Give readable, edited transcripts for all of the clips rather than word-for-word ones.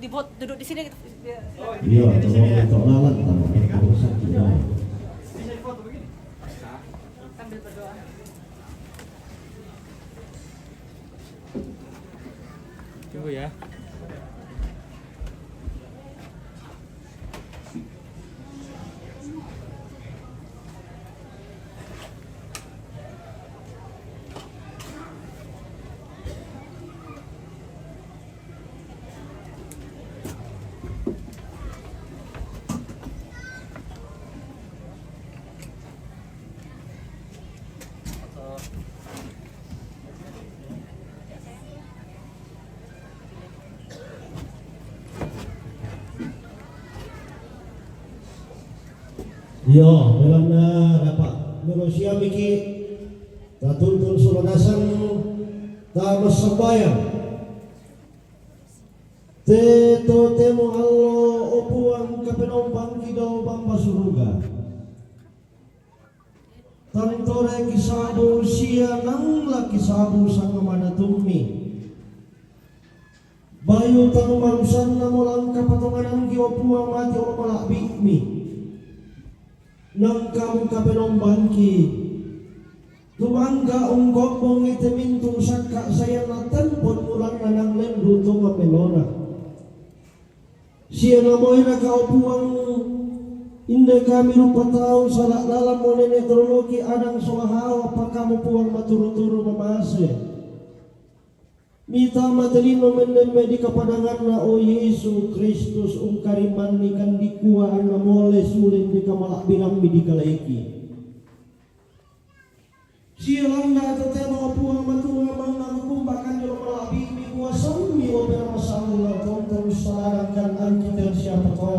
duduk di sini. Iya, untuk lalat tambah rusak juga. Sambil berdoa. Tunggu ya. Iya, dalam dapat manusia miki tatuntun suradasan tamas sembayang teto temo Allah opuang kapenombang kidaw bang masuruga tantore kisabu sia nang laki sabu sang mana tumi bayu tanumangsan namulang kapatongan ki opuang mati o malak bikmi nang kamu kapenombang ki tumangga unggok mong itemintung sakka saya natan pon ulang nanang lendu tunga pelona siya namoy na kaupuang inde kami rupa tao salak dalam mo nenetrologi adang sohahaw pa kamu puang maturu-turu mamase mita matalino menembe di kapadangan na o Yesu Kristus kariman ni kandikuan na mole sulit di kamalak birambi di kalaiki siya lang na tatema puang matunga mga kumbakan yung malabi mi kuwasan mi o bermasalah tontong sarangan anjing siapa to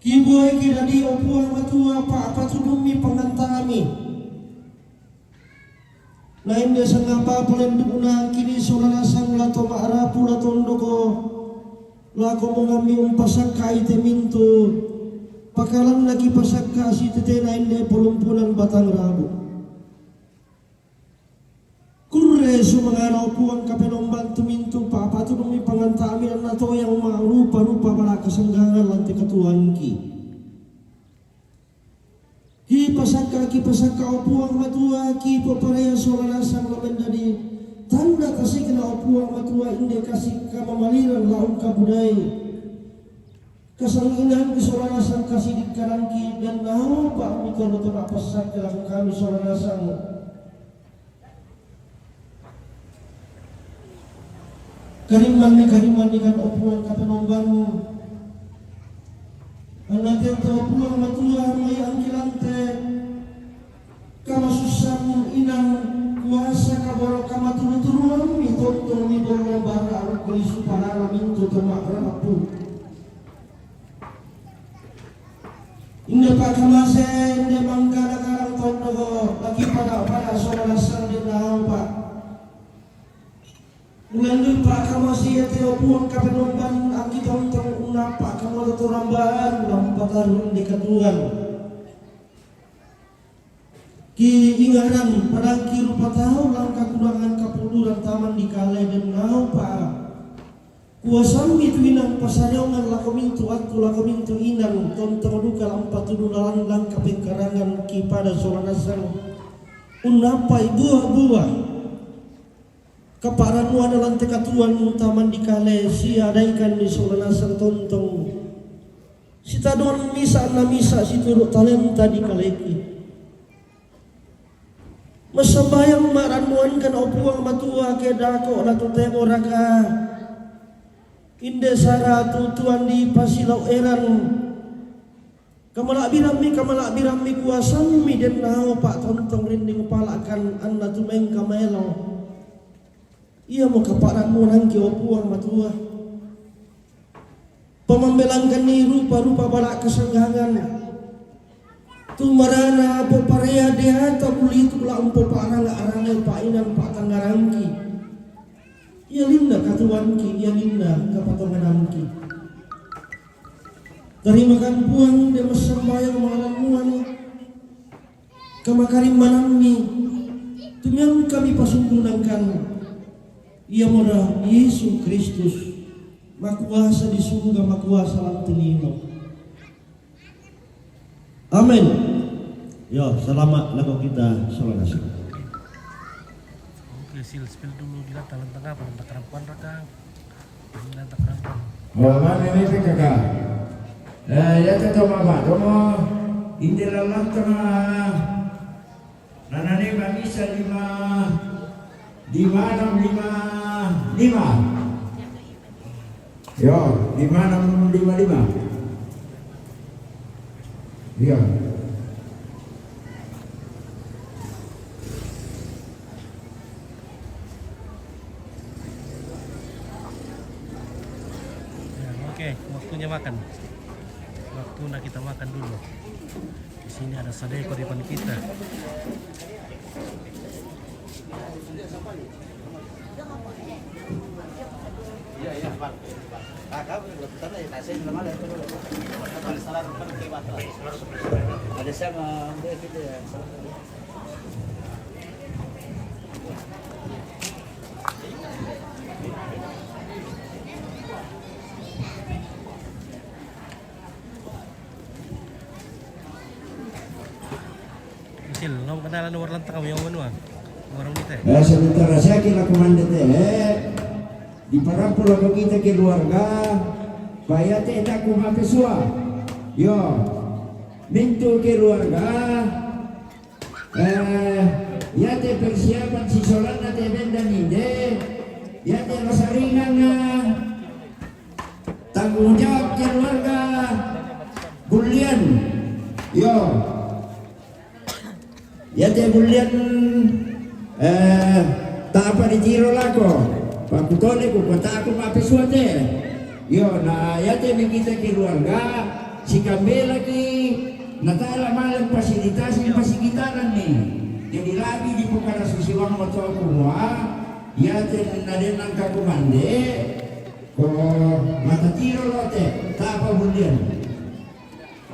kiboy kidadi o puang matunga pa patudumi pangantami lain dia sangapa polen duguna kini solanasang lato maarapu latondo ko lako mongami umpasaka ite mintu pakalan lagi pasaka si tete lain dia polumpunan batang rabu kurre sumangaraw puang kapenombang tumintu papa tudumi pangantami na to yang rupa-rupa bala kasanggangan lanti katuan ki ki pasaka opuang matua ki paparaya solanasang lamen dari tanda kasih kena opuang matua inde kasih kamamaliran laung kabudai kasanginan di solanasang kasih di karangki dan nahu pak mikor betul apa sak dalam kami solanasang kariman ni kan opuang kapenombang anak yang opuang matua may angkilante kamasusang inang kuasa kabaro kamatulutuluan mitotong ni bolo bara arok kalisu panara minto tamakarapu inde pa kamase inde manggara karang tondo lagi pada soranasang din nahaw pa Ngandu pak kamasi ete opuang kapenombang aki tontong unapa kamu turamban lampatarun di ketuan ki ingaran pada ki rupa tahu langkah kurangan kapuluran taman di kale dan ngau pa kuasam itu inang pasayongan lakomintu atu lakomintu inang tontong duka lampatudulan langkah pengkarangan ki pada soranasang unapa buah-buah kaparanuan dalam tekatuan taman di kale si adaikan di solanasang tontong si tadon misa na misa si turut talenta di kaleki masambayang maranuan kan opuang matua ke dako na tutemo raka inde sara tutuan di pasilau eran kamalak birami kuasam mi den nao pak tontong rinding palakan anna tumeng kamelo ia mau kaparanmu nangki opuang matua pemambelangkan ni rupa-rupa balak kesenggangan tu marana poparea dia tabuli tu la umpo parang arangai pa inang pa tanggarangki ia linda katuanki ia linda kapatonganangki dari makan puang dia masambayang malamuan kamakarim manami tumyang kami pasunggunangkan Ia moda Yesus Kristus makuasa di surga, makuasa lang tinino. Amin. Yo, selamat lagu kita salam kasih. Oke, spill dulu di lantai tengah, lantai kerampuan rekang. Ini lantai kerampuan. Mana ini kakak? Ya tetap apa? Kamu ini dalam tengah. Nana ni bisa lima, lima. Yo, 5655. Yo. Oke, waktunya makan. Waktunya kita makan dulu. Di sini ada sadeko di depan kita. Ada sama gitu ya. Sil, nom kenalan nomor lantai kamu yang mana? Warung kita. Sementara saya kira komandan di parampul ako kita keluarga, bayate tak kumapesua. Yo, mintu keluarga, yate persiapan si solana te benda nide, yate masaringan tanggung jawab keluarga, bulian. Yo, yate bulian tak apa ditiro lako. Pakutole ko kata ako mapisuate. Yo na yate kita keluarga si kambe lagi natala malam fasilitas ni pasikitaran ni. Jadi lagi di pukara susiwang moto kumwa yate nadenang ka kumande ko matatiro lote tapa bulian.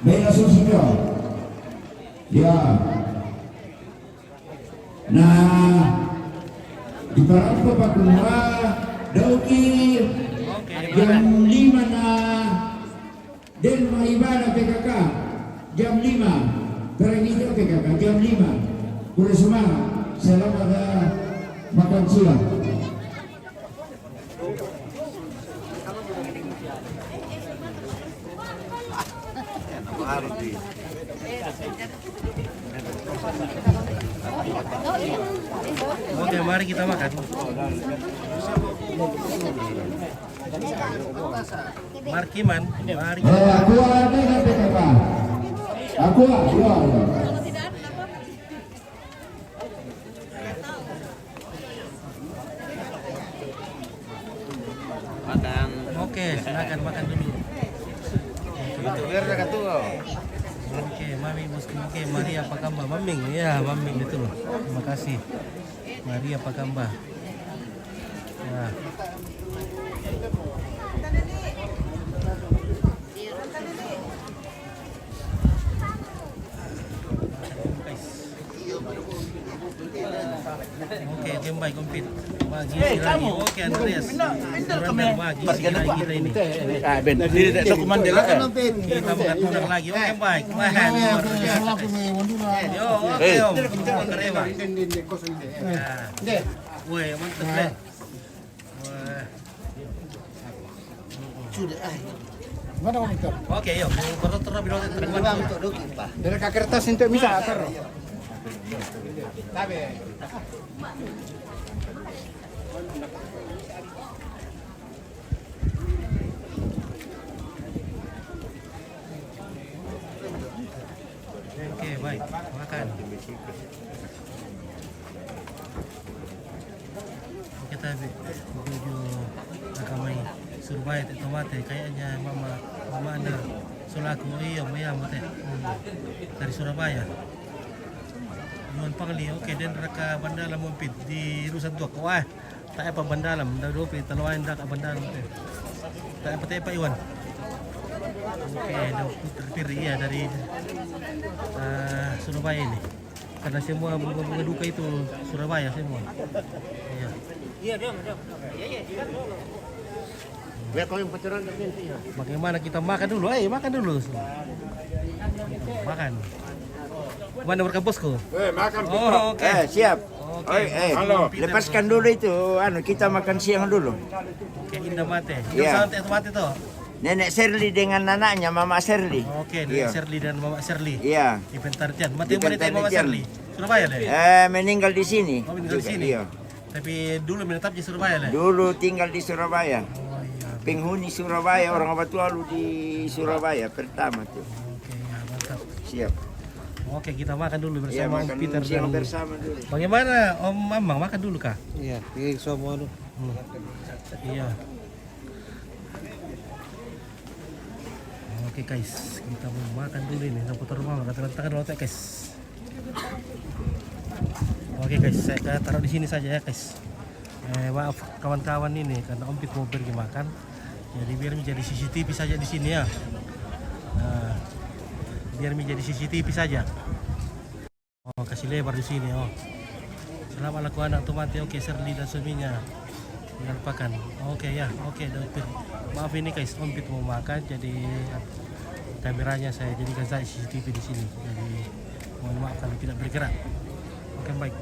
Bela susio. Ya. Nah di Parampo Pakumwa Dauki jam 5 na Den Mahibana PKK jam 5 Perangito PKK jam 5 Pura semangat selamat makan siang. Oke, mari kita makan. Markiman, mari. Aku ada nggak PKK? Aku ya. Makan. Oke, silakan makan dulu. Oke, Mami bosku. Oke, Maria Pakamba, Maming. Ya, Maming itu loh. Terima kasih. Maria Pakamba. Ya. Oke, Jembai komplit. Bagi lagi. Oke, Andreas. Bagi kita ini. Tidak komandan lah. Kita mengatur lagi. Oke, baik. Luar biasa. Yo, oke, Om. Terima. Ya. Woi, mantap deh. Oke, yuk. Baru terlebih dahulu. Dari kertas untuk bisa atar. Oke, baik. Makan. Kita menuju Akamai Surabaya Tomate kayaknya mama ada sulaku iya maya mate dari Surabaya. Nuan Pangli, oke, dan raka bandalam mumpit di Rusan Tua. Wah, tak apa bandalam, dah dopi talawain dak bandalam teh. Tak apa teh Pak Iwan. Oke, dah putar iya dari Surabaya ini. Karena semua bunga-bunga duka itu Surabaya semua. Iya. Biar kau yang pacaran tapi ya. Bagaimana kita makan dulu? Makan dulu. Makan. Mana berkah bosku? Makan. Oh, oke. Siap. Oke. Halo. Lepaskan dulu itu, kita makan siang dulu. Oke, indah mate. Iya. Iya. Mate tuh. Nenek Shirley dengan anaknya Mama Shirley. Oke, Iya. Shirley dan Mama Shirley. Iya. Di Pentartian. Mate Di yang mana tadi Mama Pentartian. Shirley? Surabaya deh. Meninggal di sini. Oh, meninggal di juga, sini. Iya. Tapi dulu menetap di Surabaya deh. Dulu tinggal di Surabaya. Oh iya. Penghuni Surabaya, orang Batualu di Surabaya pertama tuh. Oke, ya, mantap. Siap. Oke, kita makan dulu Iya, bersama Om makan Peter siang dan bersama dulu. bagaimana Om Mamang makan dulu kah? Iya, semua lu. Iya. Oke guys, kita mau makan dulu ini. Kita putar rumah, katakan dulu guys. Oke guys, saya taruh di sini saja ya guys. Maaf kawan-kawan ini karena Om Pit mau pergi makan. Jadi biar menjadi CCTV saja di sini ya. Nah, biar menjadi CCTV saja. Oh, kasih lebar di sini. Oh, selamat laku anak tuh mati. Oke, Shirley dan suaminya jangan lupakan. Oke ya, oke dokter. Maaf ini guys, Om Pit mau makan, jadi kameranya saya jadikan saya CCTV di sini. Jadi mohon maaf kalau tidak bergerak. Oke baik.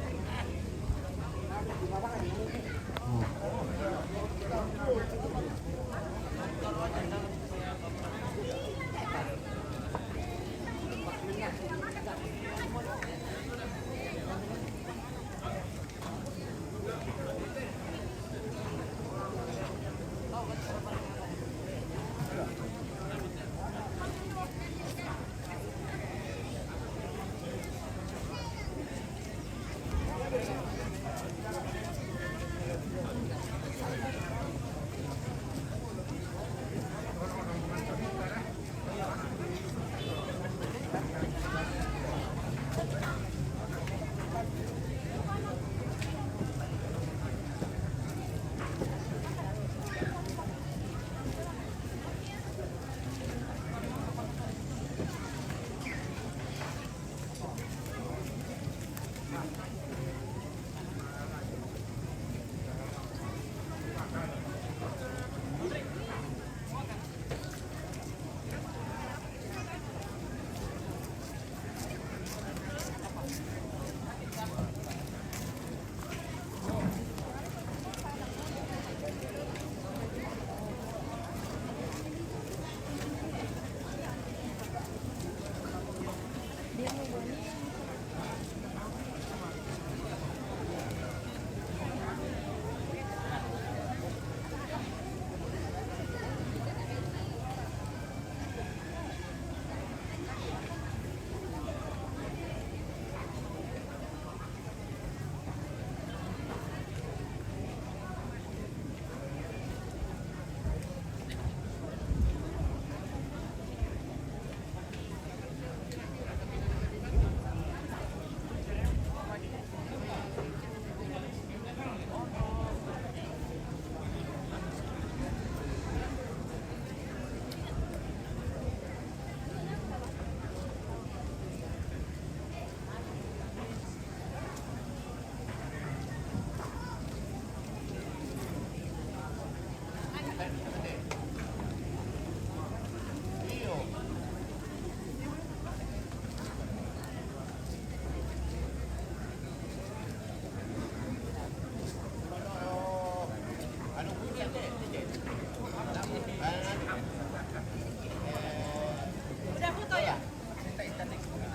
Udah foto ya?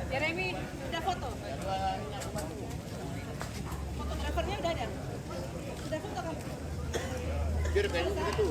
Jeremy, udah foto? Fotografernya udah ada? Udah foto kamu? Biar kayak gitu.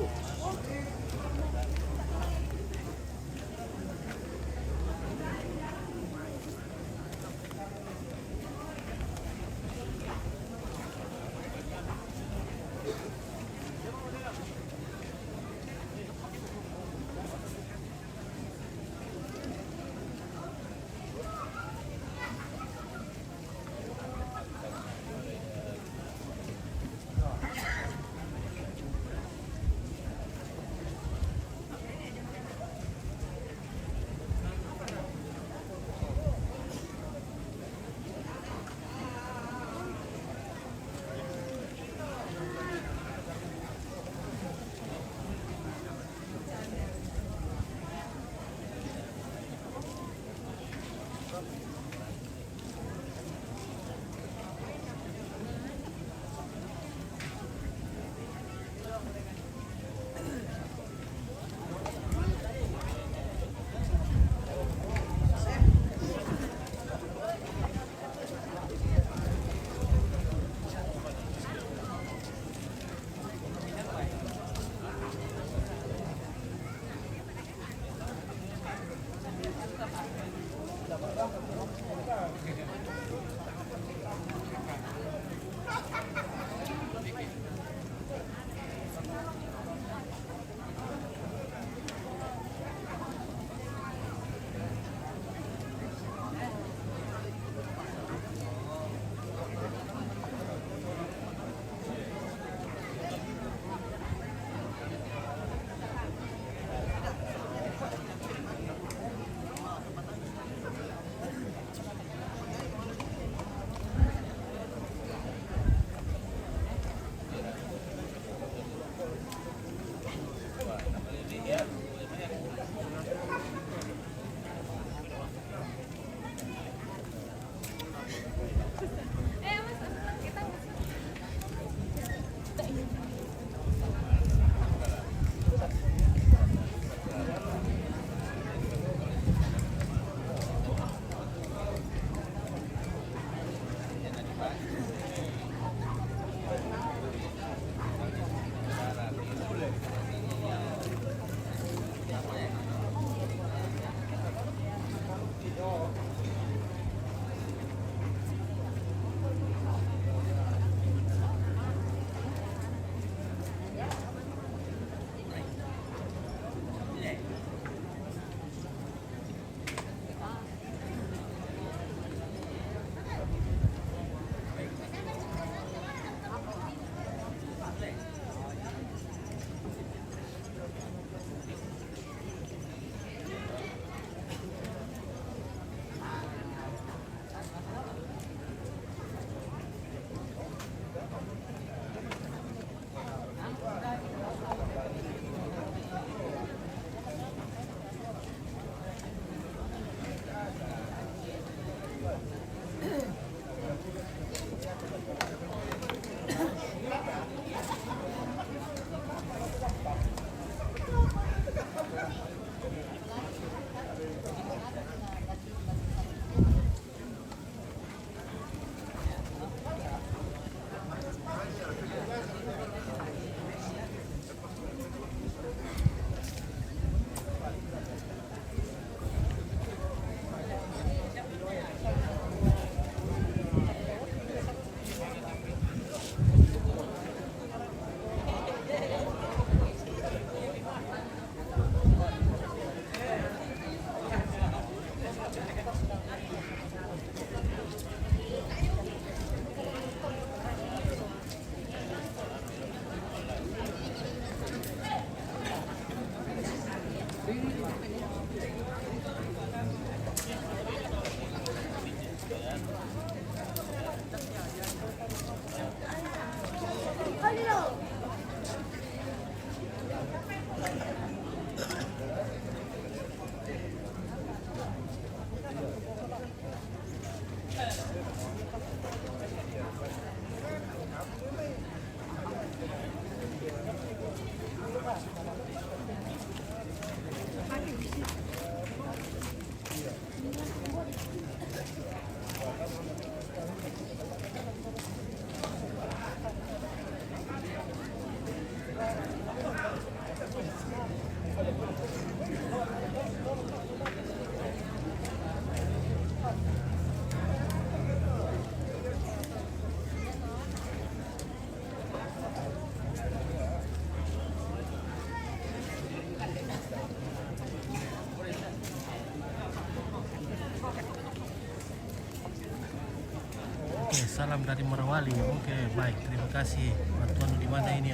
Oke, salam dari Morowali. Oke, baik, terima kasih. Batuan di mana ini?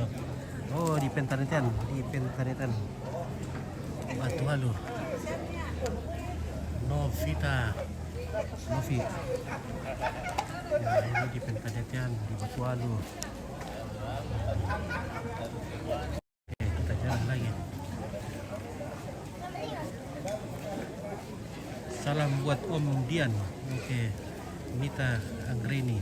Oh, di Pentareten, Batualu. Novita. Ya, ini di Pentareten, di Batualu. Oke, kita jalan lagi. Salam buat Om Dian. Oke. Mita Anggreni.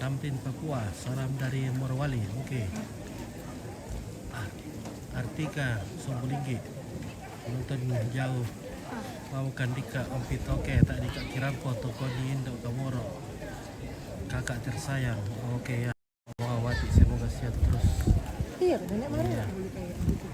Tamrin Papua, salam dari Morowali. Oke. Artika Sombulinggi, nonton jauh. Mau Kandika Om Pitoke, tak dika Kirampo, toko di Indo Kamoro. Kakak tersayang. Oke ya. Wawati, semoga sehat terus. Iya, nenek mana Iya. beli kayak gitu.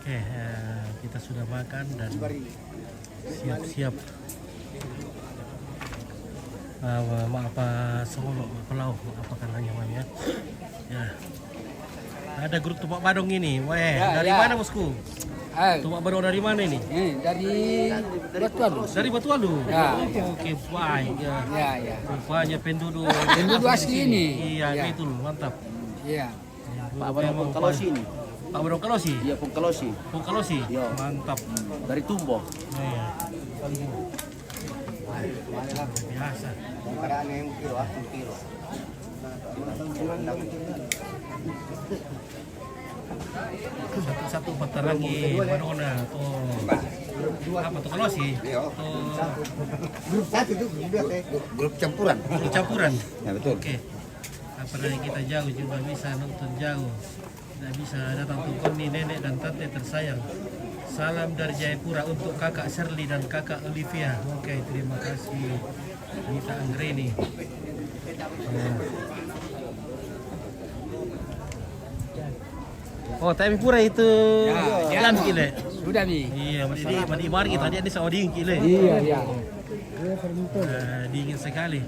Oke, kita sudah makan dan siap-siap apa Solo Pelau apa kan namanya ya. Ada grup Tupak Badung ini. Weh, dari mana bosku? Tupak Badung dari mana ini? Dari Batualu. Dari Batualu. Ya. Oke, baik ya. Ya. Rupanya penduduk Asli ini. Iya, Ya. betul, mantap. Iya. Pak Badung Pungkalosi ini. Pak Badung Kalosi. Iya Pungkalosi. Pungkalosi. Iya. Mantap. Dari Tumbo. Iya. Biasa. Kadang yang kilo, kilo. Satu patarangi Madonna atau apa tuh kalau sih? Grup satu itu grup campuran. Atau campuran. Ya betul. Oke. Apalagi kita jauh juga bisa nonton jauh. Tidak bisa datang untuk Koni, nenek dan tante tersayang. Salam dari Jayapura untuk kakak Shirley dan kakak Olivia. Oke, terima kasih. Mita Anggreni. Ya. Oh, tapi pura itu jalan gile. Sudah nih. Iya, mandi mari kita tadi sama dingin gile. Iya. Dingin sekali.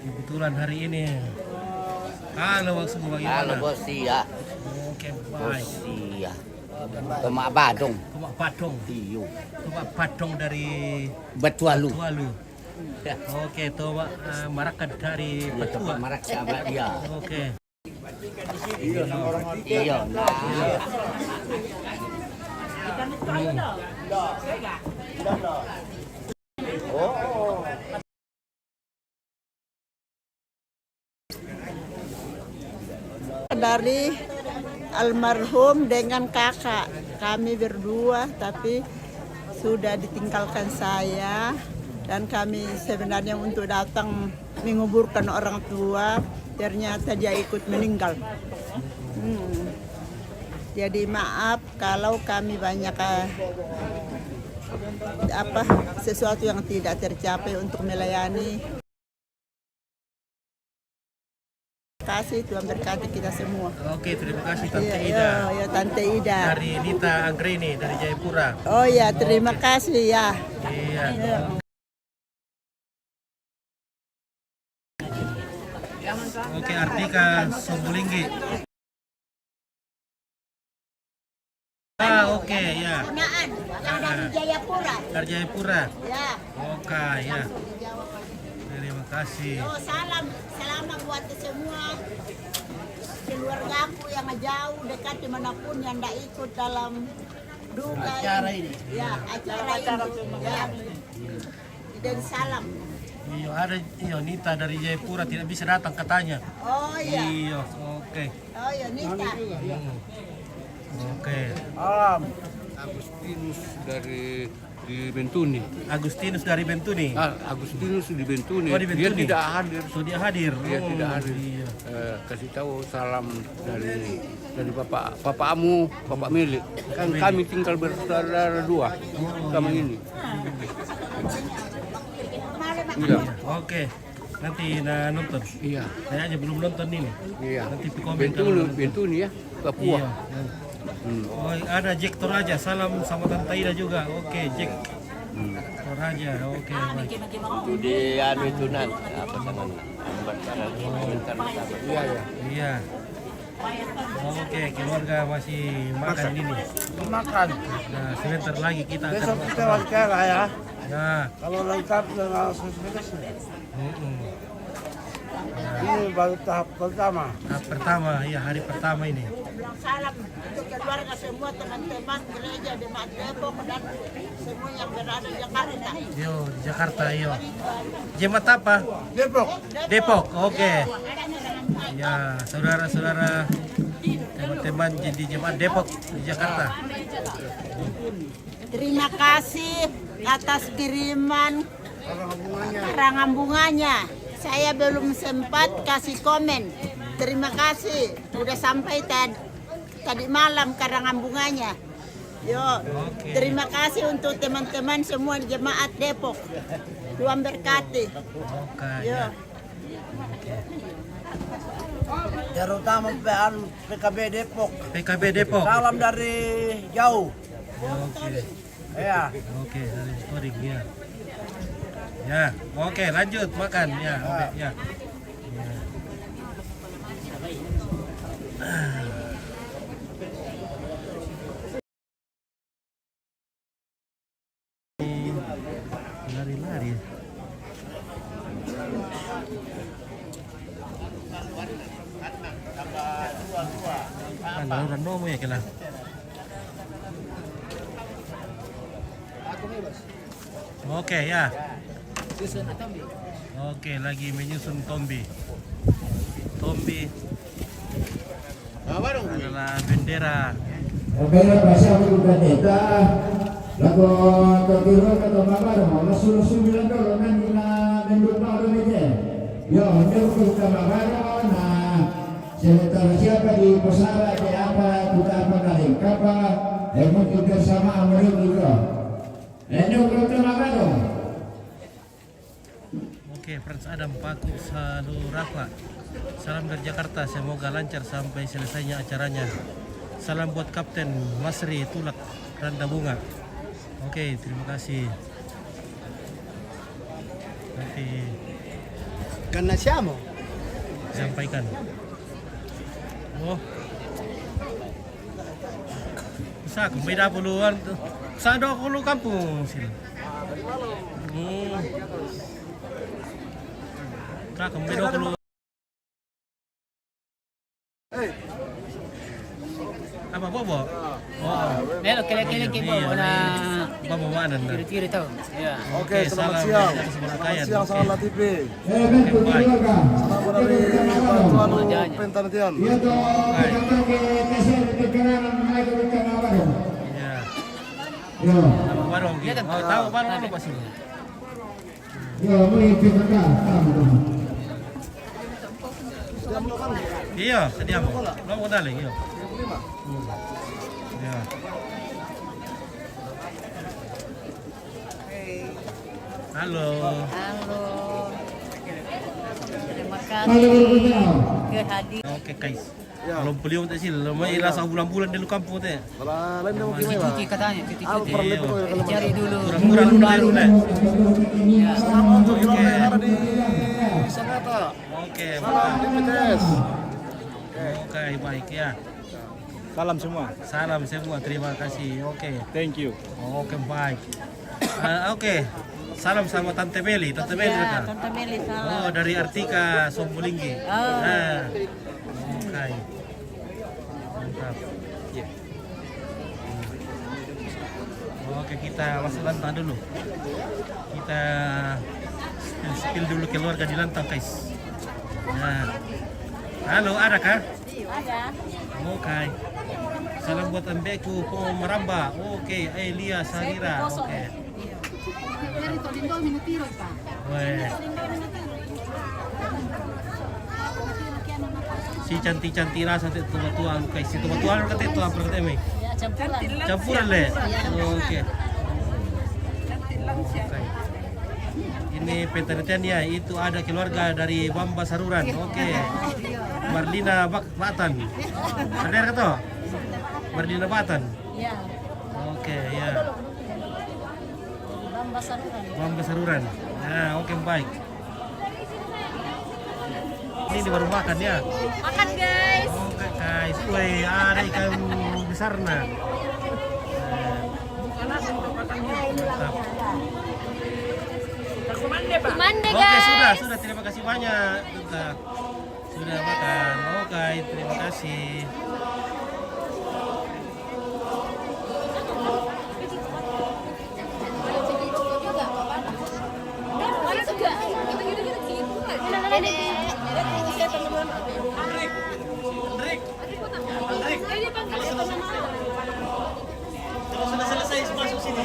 Kebetulan hari ini. Halo maksudku bagaimana? Halo bos, iya. Oke, baik. Iya. Tomak Badung. Tomak Badung. Iyo. Tomak Badung dari Batualu. Tualu. Oke, tomak Marakat dari Iya, Betua. Tomak Marak sahabat dia. Oke. Iya. Nah. Dari almarhum dengan kakak, kami berdua tapi sudah ditinggalkan saya, dan kami sebenarnya untuk datang menguburkan orang tua, ternyata dia ikut meninggal. Jadi maaf kalau kami banyak sesuatu yang tidak tercapai untuk melayani. kasih, Tuhan berkati kita semua. Oke, terima kasih Tante Iya, Ida. ya Tante Ida. Dari Nita Anggreni dari Jayapura. Oh ya, terima kasih ya. Iya. Iya. Oke, Artika Sombulinggi. Oke, ya. Yang dari Jayapura. Dari Jayapura. Ya. Oke, ya. Terima kasih. Oh, selamat buat semua keluargaku yang jauh dekat dimanapun yang tidak ikut dalam duka Acara ini. Ya, acara ini. Ya. Dan salam. Iya, ada Nita dari Jayapura tidak bisa datang katanya. Oh iya. Iya, oke. Oh iya, Nita. Oke. Agustinus dari di Bentuni. Agustinus dari Bentuni. Agustinus di Bentuni. Oh, di Dia Bentuni. tidak hadir. So, dia hadir. Dia tidak hadir. Iya. Kasih tahu salam dari bapakmu, Bapak milik. Kan kami tinggal bersaudara dua sama ini. Iya. Oke. Nanti nonton. Iya. Saya aja belum nonton ini. Iya. Nanti komen kalau nonton. Bentuni ya, Papua. Iya. Oh, ada Jack Toraja. Salam sama Tante Ida juga. Oke, Jack. Toraja. Oke, baik. Di anu itu nanti apa namanya? Iya, ya. Iya. Oke, keluarga masih makan ini. Makan. Nah, sebentar lagi kita akan Besok kita wawancara ya. Nah, Kalau lengkap dengan sukses. Nah, Ini baru tahap pertama. tahap pertama, ya hari pertama ini. Salam untuk keluarga semua teman-teman gereja Jemaat Depok dan semua yang berada di Jakarta. Yo, di Jakarta, yo. Jemaat apa? Depok. Depok, oke. Ya, saudara-saudara, teman-teman di Jemaat Depok di Jakarta. Terima kasih atas kiriman karangan bunganya. Saya belum sempat kasih komen. Terima kasih. Udah sampai tadi malam karangan bunganya. Yo, terima kasih untuk teman-teman semua di Jemaat Depok. Tuhan berkati. Oke, Yo. ya. Terutama PKB Depok. PKB Depok. Salam dari jauh. Oke. Ya. Oke, dari storing ya. Ya, oke, lanjut makan ya. Oke, ya. Lari-lari. Ada orang nomo ya kena. Oke ya. Oke, lagi menyusun Tombi. Tombi adalah bendera. Oke, pasal aku bukan eta. Lagu kekiro kata mama dong, langsung bilang dulu kan kita mendukung dulu aja. Yo, mendukung sama baru. Nah, siapa di pesara apa kita apa kali kapa, mungkin bersama amri juga. Mendukung sama baru. Oke, Frans Adam Paku Salurafa. Salam dari Jakarta, semoga lancar sampai selesainya acaranya. Salam buat Kapten Masri Tulak Randa Bunga. Oke, terima kasih. Nanti Karena siamo. sampaikan. Oh, sa kung may napuluan, saan daw ako kampung sila? Kak, kung may daw ako apa bobo? Oh, Pero kira-kira kita na pamamanan na. kira-kira to. Yeah. Oke, selamat siang. Selamat siang Salam TV. Salam dari bantuan Pentantian. Iya toh, kita ke kasih kekerangan mereka ke baru. Ya, Yo, nama warung. Oh, tahu warung apa pasti? yo, mulai kita Iya, sedia mo. Lo mo dali, iya. Ya. Halo. Halo. Terima Kehadir. Oke guys. Kalau beliau tak sih, lama rasa bulan-bulan di kampung teh. Lain dia mau gimana? Cuti katanya, cuti. Cari dulu. Kurang baru deh. Untuk kilometer ada di Sanata. Oke. Salam di PTS. Oke, baik ya. Salam semua. Salam semua, terima kasih. Oke. Thank you. Oke, baik. Oke. Salam sama Tante Meli. Tante Meli Ya, betul. Tante Meli salam. Oh, dari Artika Sombolinggi. Oh. Nah. Oke. Mantap. Oke, kita masuk lantang dulu. Kita spill dulu keluarga di lantang, guys. Nah. Halo, ada kah? Ada. Oke. Salam buat ambeku Meramba. Oke, Elia Sarira. Oke. Weh. Si cantik-cantik rasa tu tua-tua guys. Si tua-tua kata itu apa kata emi? Campuran le. Oke. Oke. Ini penelitian ya, itu ada keluarga dari Bamba Saruran. Oke. Marlina Batan. Ada kata? Marlina Batan. Ya. Oke, ya. Bamba Saruran. Nah, oke baik. Ini baru makan ya. Makan guys. Oke guys. Woi, ada ikan besar nah. Kumande Oke, sudah. Terima kasih banyak. Sudah makan. Oke, terima kasih. Kalau sudah selesai masuk sini.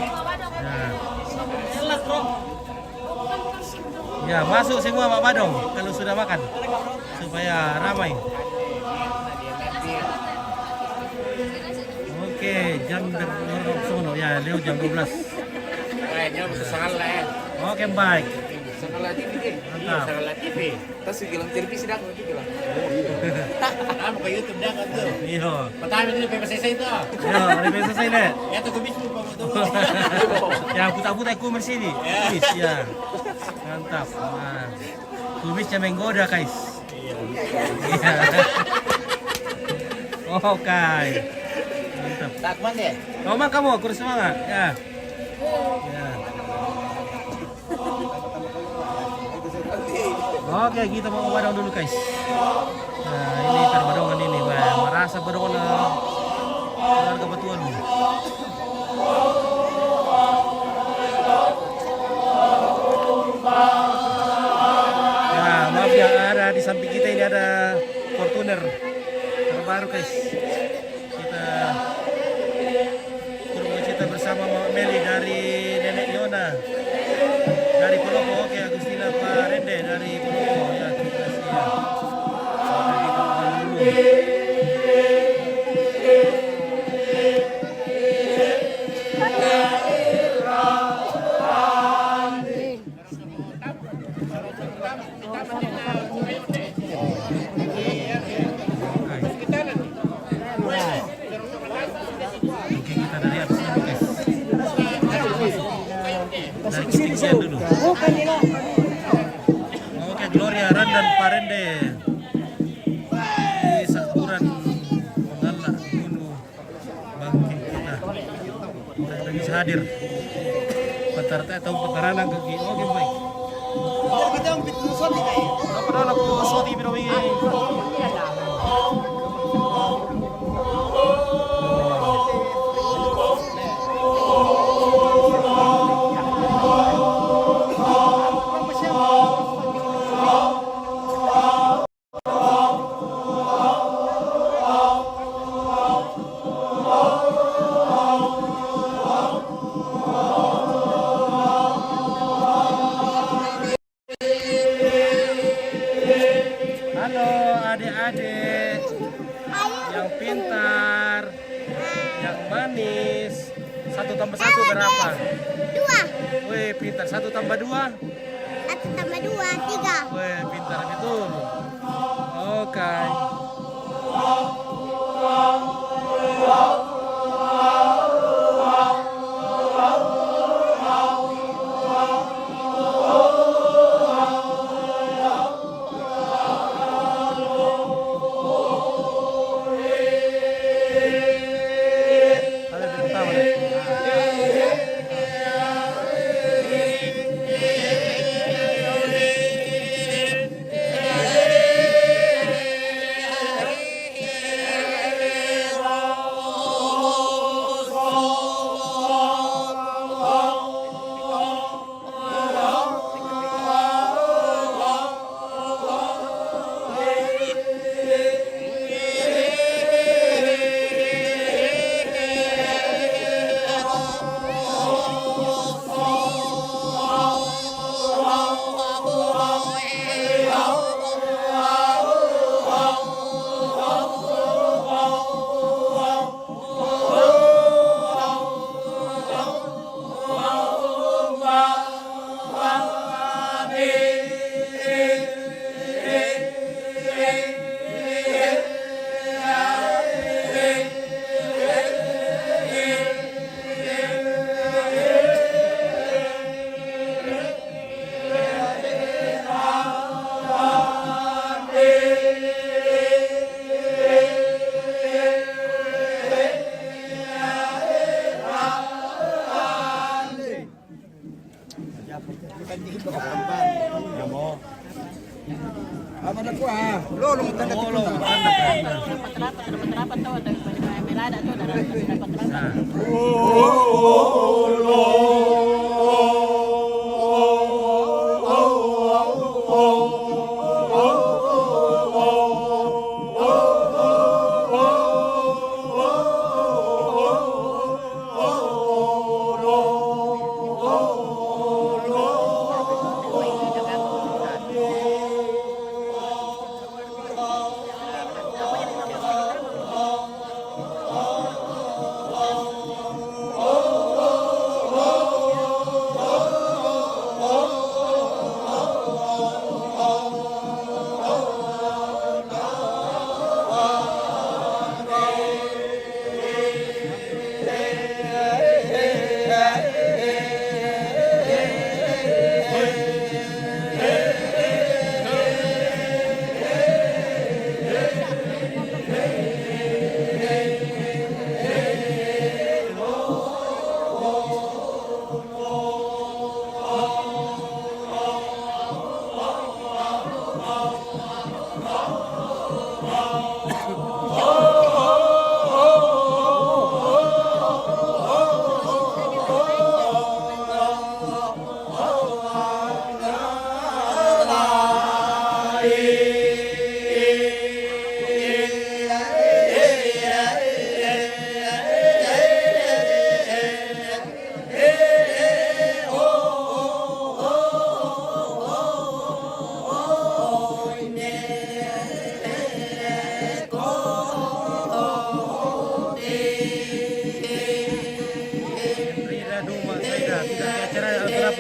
Ya, masuk semua Pak Badong kalau sudah makan supaya ramai. Oke, jam bersono ya, Leo jam 12. Oke, baik. Mantap. Tas bilang televisi dah gitu lah. Kamu ke YouTube dah kan tuh. Iya. Pertama itu PPSC itu. Ya, hari biasa saya deh. Ya tuh kubis lupa tuh. Ya, putar-putar kumis ini. Kumis ya. Mantap. Nah. Kumisnya menggoda, guys. Iya. Oke. Mantap. Tak mana? Ngomong kamu, kurus semangat. Ya. Ya. Oke, kita mau badong dulu, guys. Nah, ini terbadongan ini, merasa badongan keluarga Batuan. Ya, maaf ya, ada di samping kita ini ada Fortuner terbaru, guys. Kita bercerita bersama Mama Meli dari Nenek Yona dari Polopo. Oke, Agustina Pak Rende dari Polopo. Ya, terima kasih ya. Sampai kita makan dulu. Oke, kita dari atas dulu, guys. Dari ketinggian dulu. Oke, Gloria Randan Parende di Sakuran Mengalah Gunung Bangking kita. Kita bisa hadir. Petarta atau petaranan kaki. Oke, baik. Apa dah nak soti biro ini? Halo adik-adik yang pintar, yang manis. 1 tambah 1 berapa? 2. Wih, pintar. 1 tambah 2? 4. tambah 2, 3. Weh, pintar betul. Oke. Ada yang pertama. Rapat tuh, ada tuh, rapat.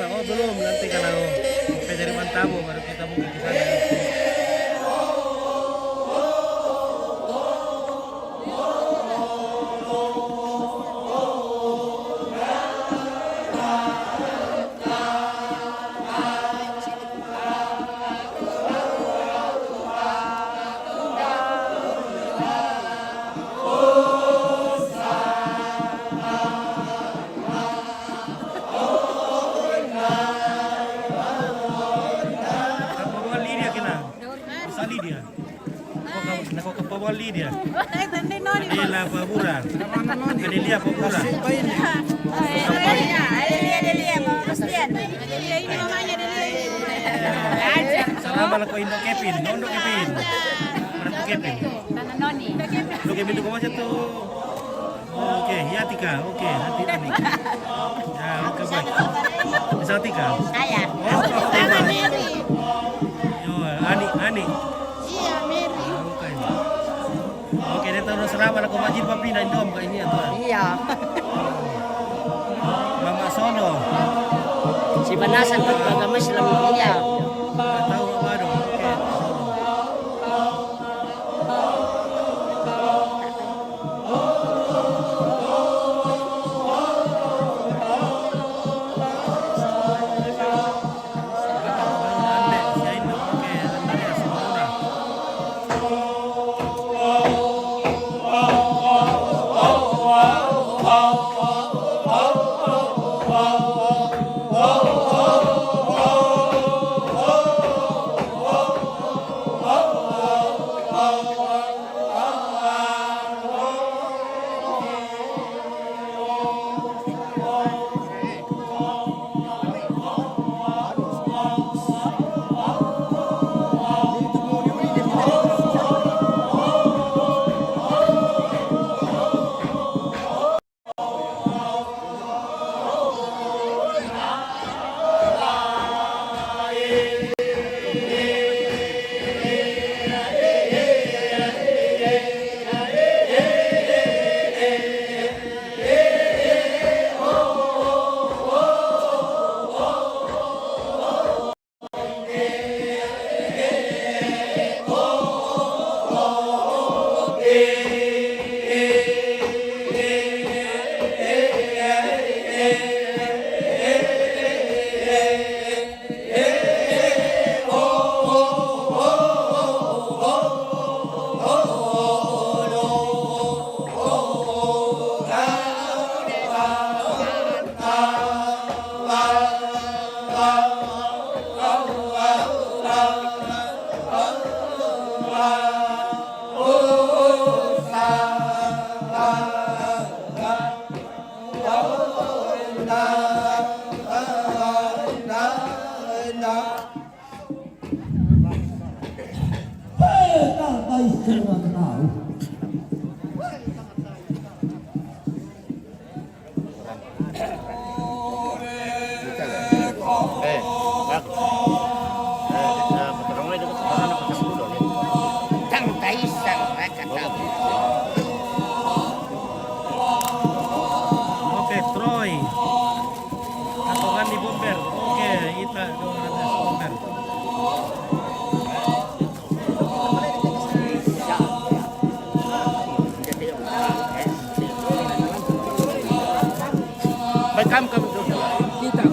Oh belum, nanti kalau pengiriman tamu baru kita buka di sana. Wali dia. Adila Paburan. Adelia Paburan. Adelia ini mamanya Adelia. Salamat ko Indo Kevin. Indo Kevin. Ratu Kevin. Noni. Indo Kevin itu kamu tuh. Oke, ya Tika. Oke, nanti tadi. Ya, oke baik. Bisa Tika. Saya. Oh, Mary. Yo, Ani. Iya, Mary. Oke, dia tahu selamat aku majid papi dan dom kayak ini ya tuan. Iya. Mama Sono. Si Banasan agama Islam iya. serantau. Oke, Troy. Katongan di bomber. Oke, Ita 200 bomber. Baikam kami kita.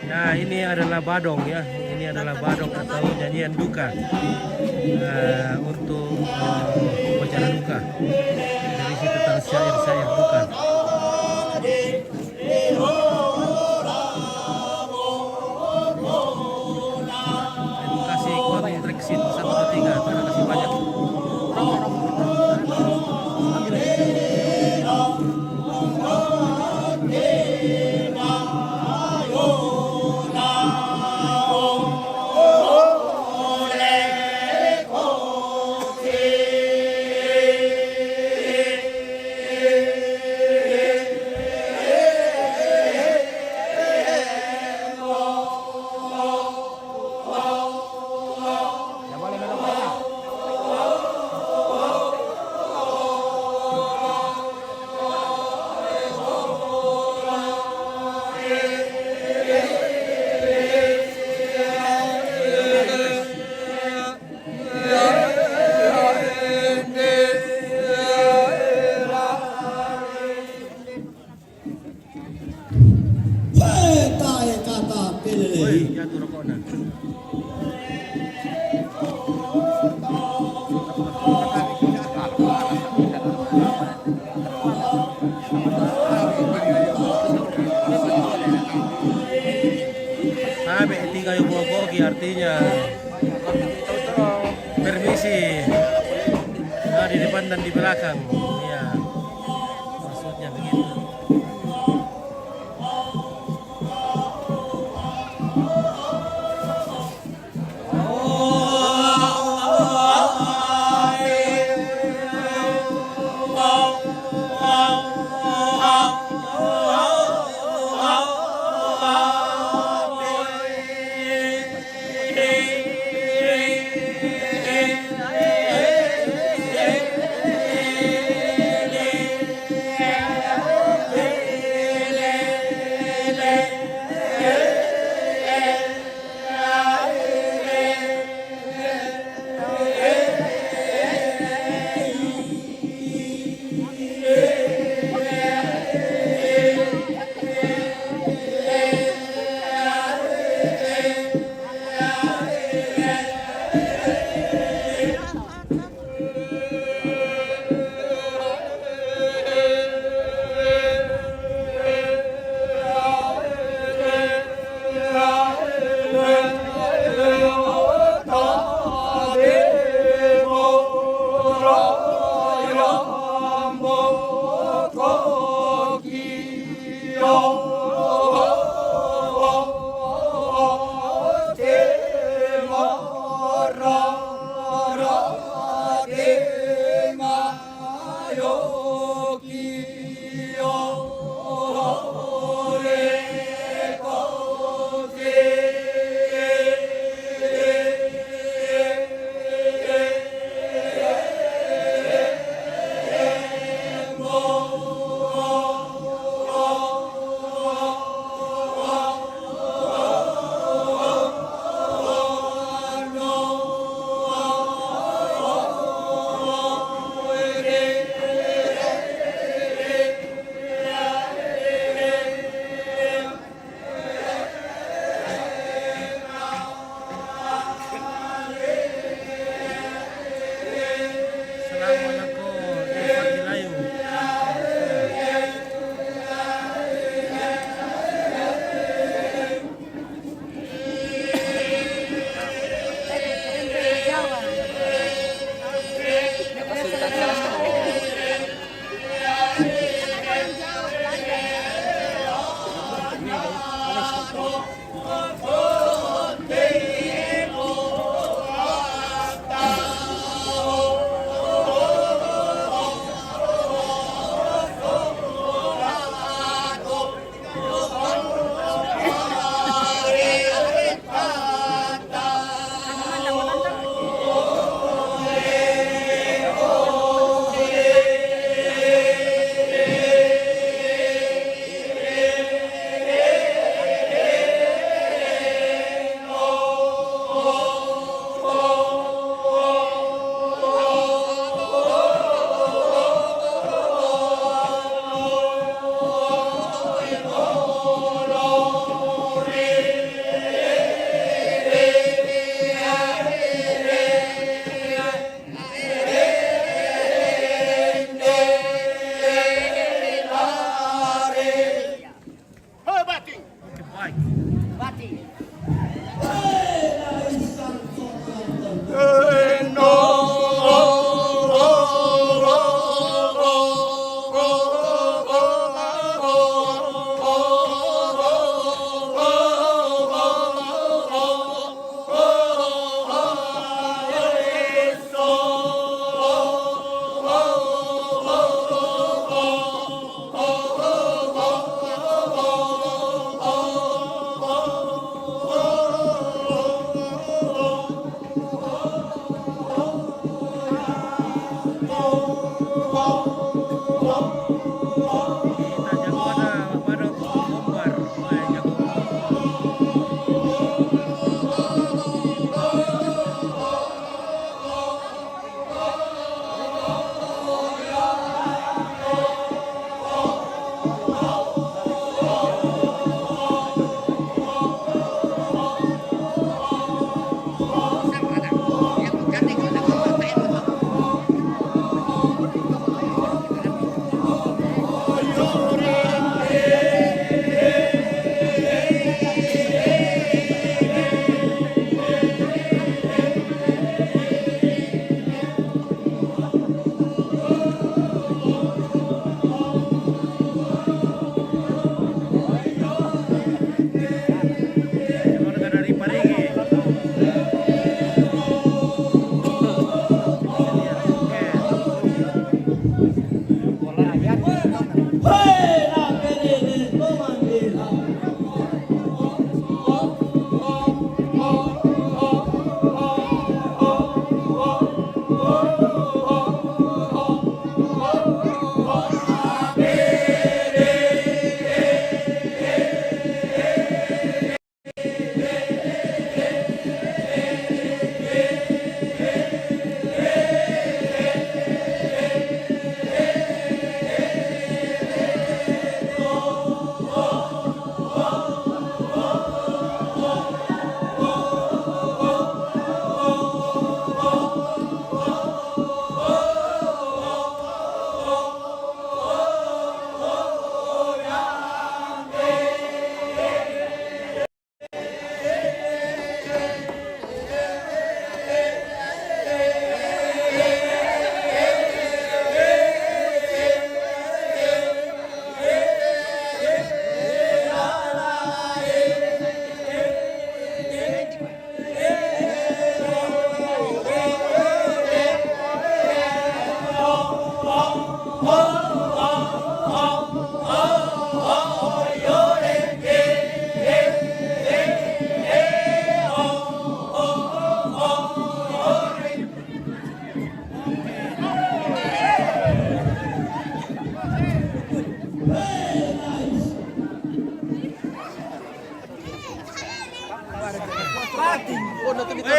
Nah, ini adalah badong ya. Ini adalah badong atau nyanyian duka untuk upacara duka. Dari situ tentang syair duka. Itu kasih kontreksi 1, 2, 3 karena kasih banyak. Woi, jatuh rokoknya. Sampai 3 yang bogogi artinya permisi. Nah, di depan dan di belakang. Iya. Maksudnya begitu.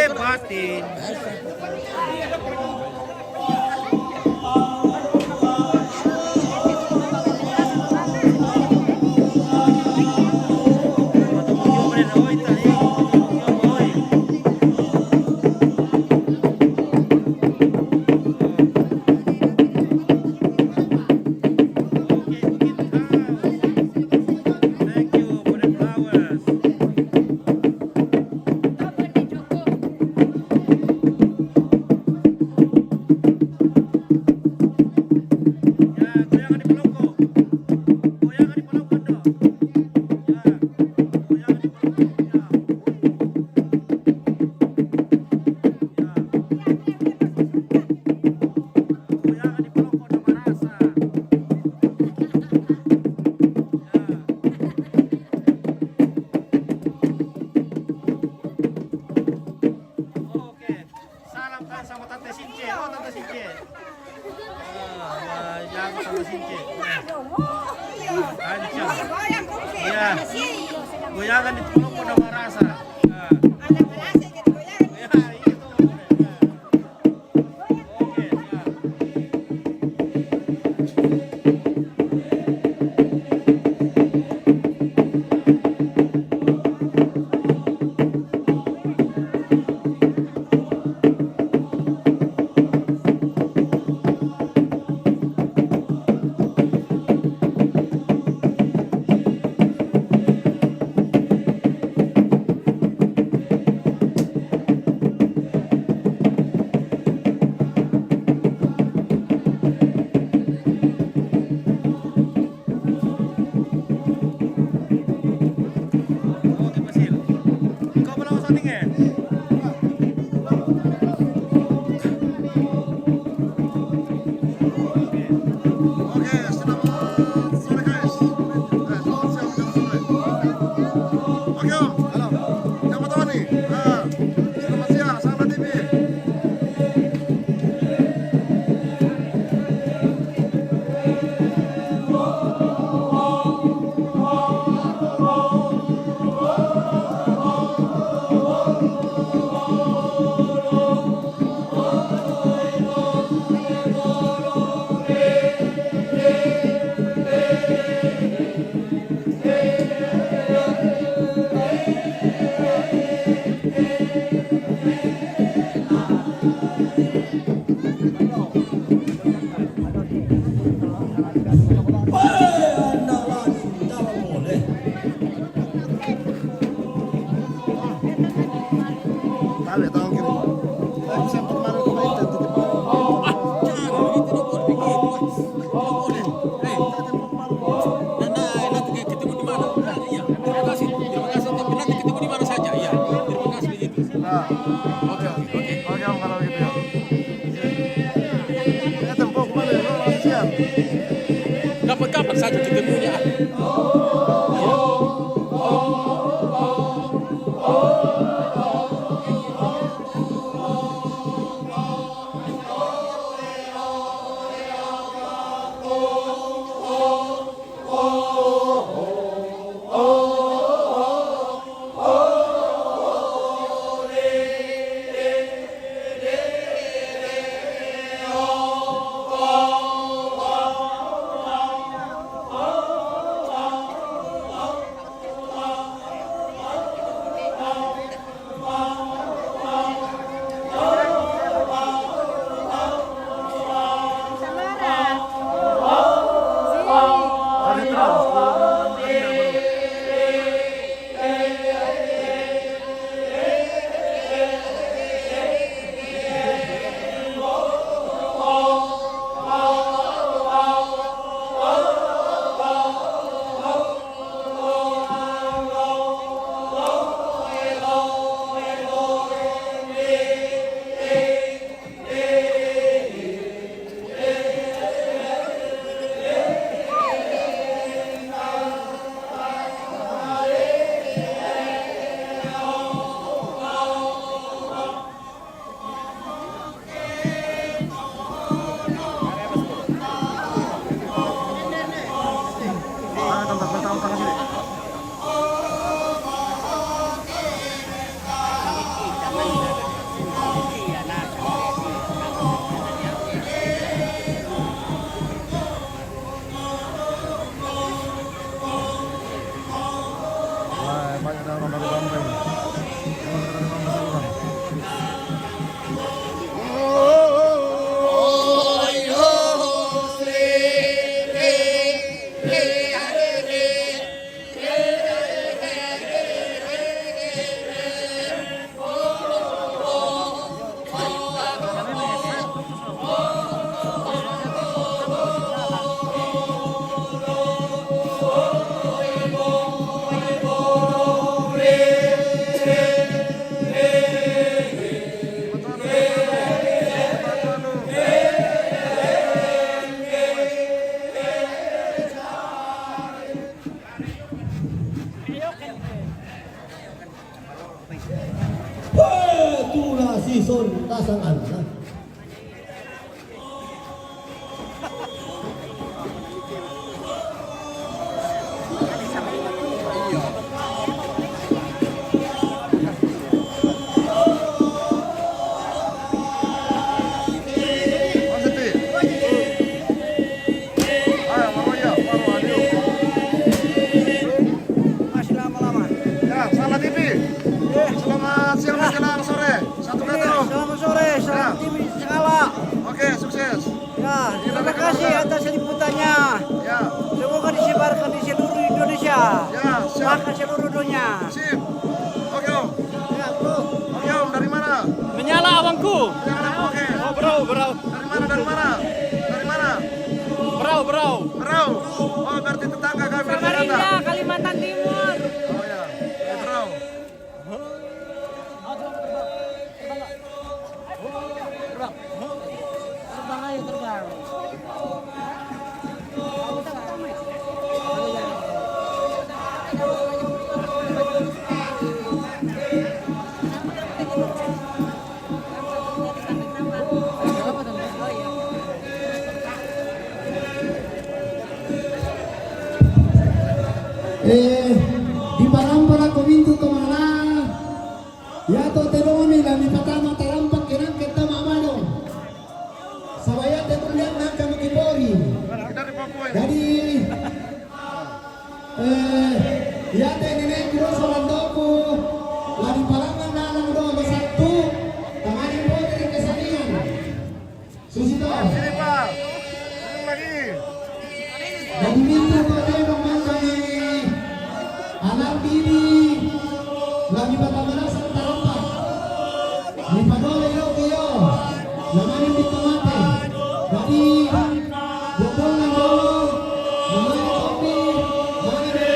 lahir batin. Thank you for the flowers. Ya, goyangan di pelongko. Goyangan di pelongko dong. Ya, goyangan di pelongko. Ya. Ya. Goyangan di pelongko nama rasa. Ya. Oke, salam kan sama Tante Since. Oh, Tante Since. Yang Tante Since. Kancang. Iya. Goyangan di pelongko nama rasa. Nah. Ya, itu. Oke, ya. Oke, Basil. Kau belum shooting ya? Oke, selamat sore guys. Selamat siang, selamat sore. Oke Om, halo. Siapa tahu nih? Selamat siang, Sangla TV. Tali tahun kiri. Saya kemarin kemarin titip. Oke Om kalau gitu ya. Ya tempo kemarin siap. Kapan saja ketemunya? season kasangan na. Selamat siang menjelang sore. Satu kata. Selamat sore, selamat TV Segala. Oke, sukses. Ya, terima kasih atas liputannya. Ya, Semoga disebarkan di seluruh Indonesia. ya, siap. Bahkan seluruh dunia. Sip. Oke, Om. Ya, bro. Oke, Om, dari mana? Menyala abangku. Jangan apa, oke. Oh, bro. Dari mana? Dari mana? Dari mana? Bro. Berau. Oh, berarti tetangga kami dari Jakarta. Kalimantan Timur. Oh ya, dari Berau. Terbang ayo terbang. Di parampara komintu kemana? Ya to terumi la mi patama tarampak kirang kita mamalo. Sabaya te tulian na kami kipori. Dari Papua ini. Jadi ya te nene kuro solandoku la di parangan dalang do satu tamani pori dari kesanian. Susito. Sini, Pak. Sini lagi. Jadi minta ko tayo kami anak diri lagi patamana sa tarampak. Di padole yo kayo. Naman yung bitamate. Jadi bukol na mo. Naman yung topi. Naman yung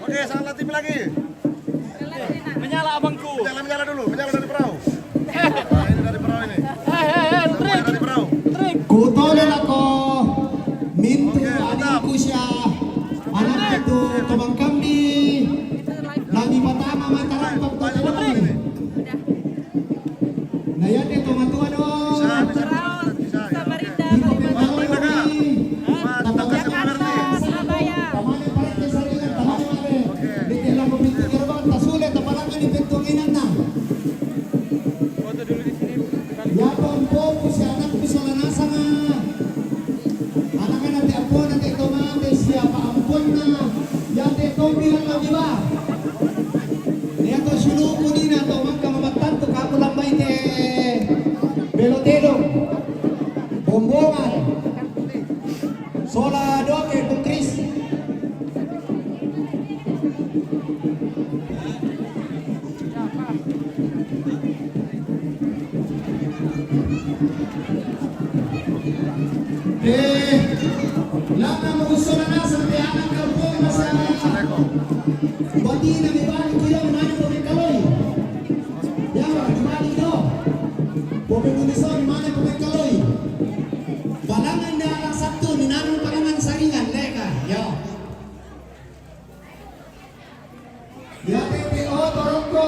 Oke, salah TV lagi. Menyala abangku. Menyala dulu. Menyala dari perahu. Nah, ini dari perahu ini. Semuanya dari perahu. Kutolen ako. Minto Oke, mantap. adikku siya. Anak itu tobang kami. Lagi patama mataran pagtutulong. Ini. Ngayon ito matuwa doon. Bisa. Samarinda, Dito Kalimantan Oke. pinagawin kami. Mas, tetangga saya mengerti. Surabaya. Tamani pa rin sa rin. Tamani pa rin. Dito lang ko pinto kirabang. Tasulit. Tapalangan ni pintunginan na. Yapon po po si anak ko sa lanasa nga. Anak ka natin apo natin tumate siya paampon na. Yate ito bilang lang iba. Niya to sinuko din na to. Mang kamamatan to kakulang ba ite belotelo. Bombongan. Sola doa kay Kutris. Lama mo gusto na nasa tiyanan ka po sa bati na may balik ko yung mana po may kaloy. Yawa, balik do. Pupingulisan, mana po may kaloy. Balangan na alang sakto, ninanong palangan saringan, leka. Yo. Yate, torong ko.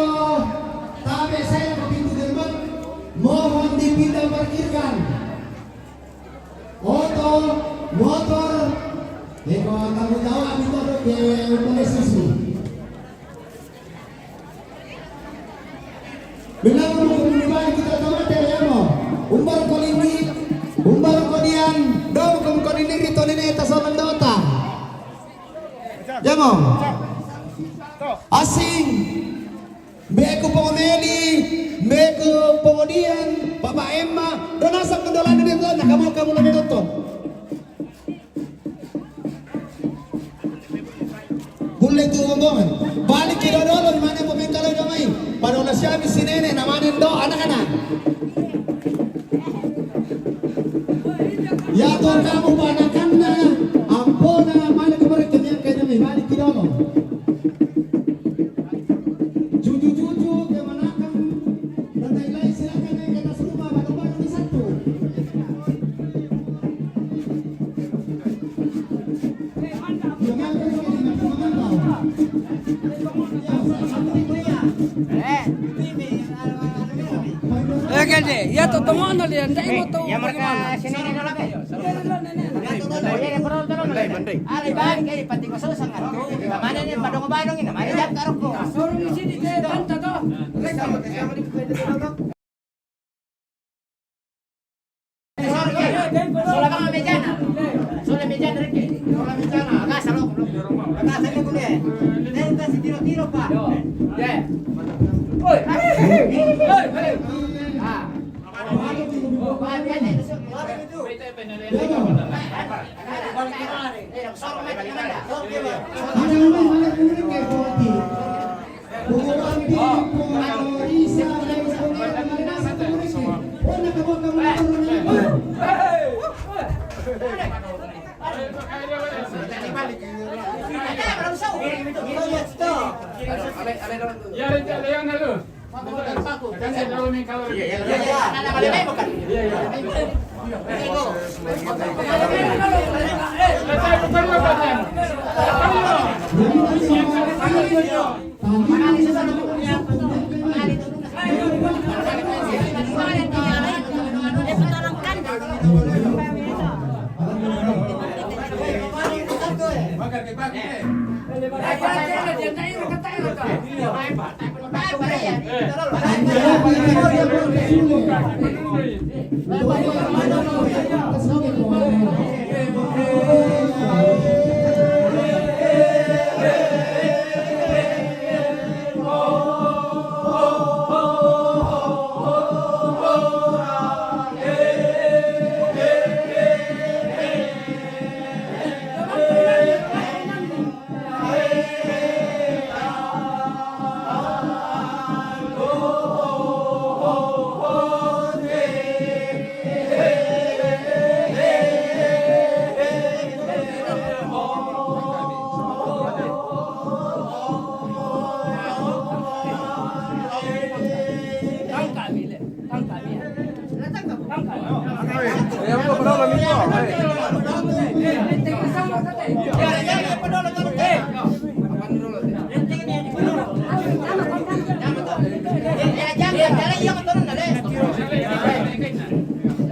mohon dipindah parkirkan. Oto, motor, tanggung jawab itu ke polisi. Benar benar kita tahu ya mo. Umbar kodian, dong kamu kodini rito nini tasaman dota. Jamo. Asing. Beko pengomeli, beko pengodian, Bapak Emma, donasak kendolan dito, nakamu kamu lebih nonton. Boleh tuh ngomong, balik ke dodol, mana pemain kalau damai, pada ulah siapa si nenek, namanya do anak-anak. Ya tuh kamu panakanna, ampona, mana kemarin kenyang kayaknya balik ke dodol. Ya totomono lian, dai mo to. Ya mereka sini ni dulu kayo. Ya perlu tolong. Alay balik kayo pati ko sa sangat. Mana ni badong-badong ini, mana jam karo ko. Suruh di sini deh, tanta to. Sola bang mejana. Sola mejana rek. Sola mejana. Agak salok belum. Agak saya dulu ya. Nih kasih tiro-tiro, Pak. Ya. Oi. Oi. Ah.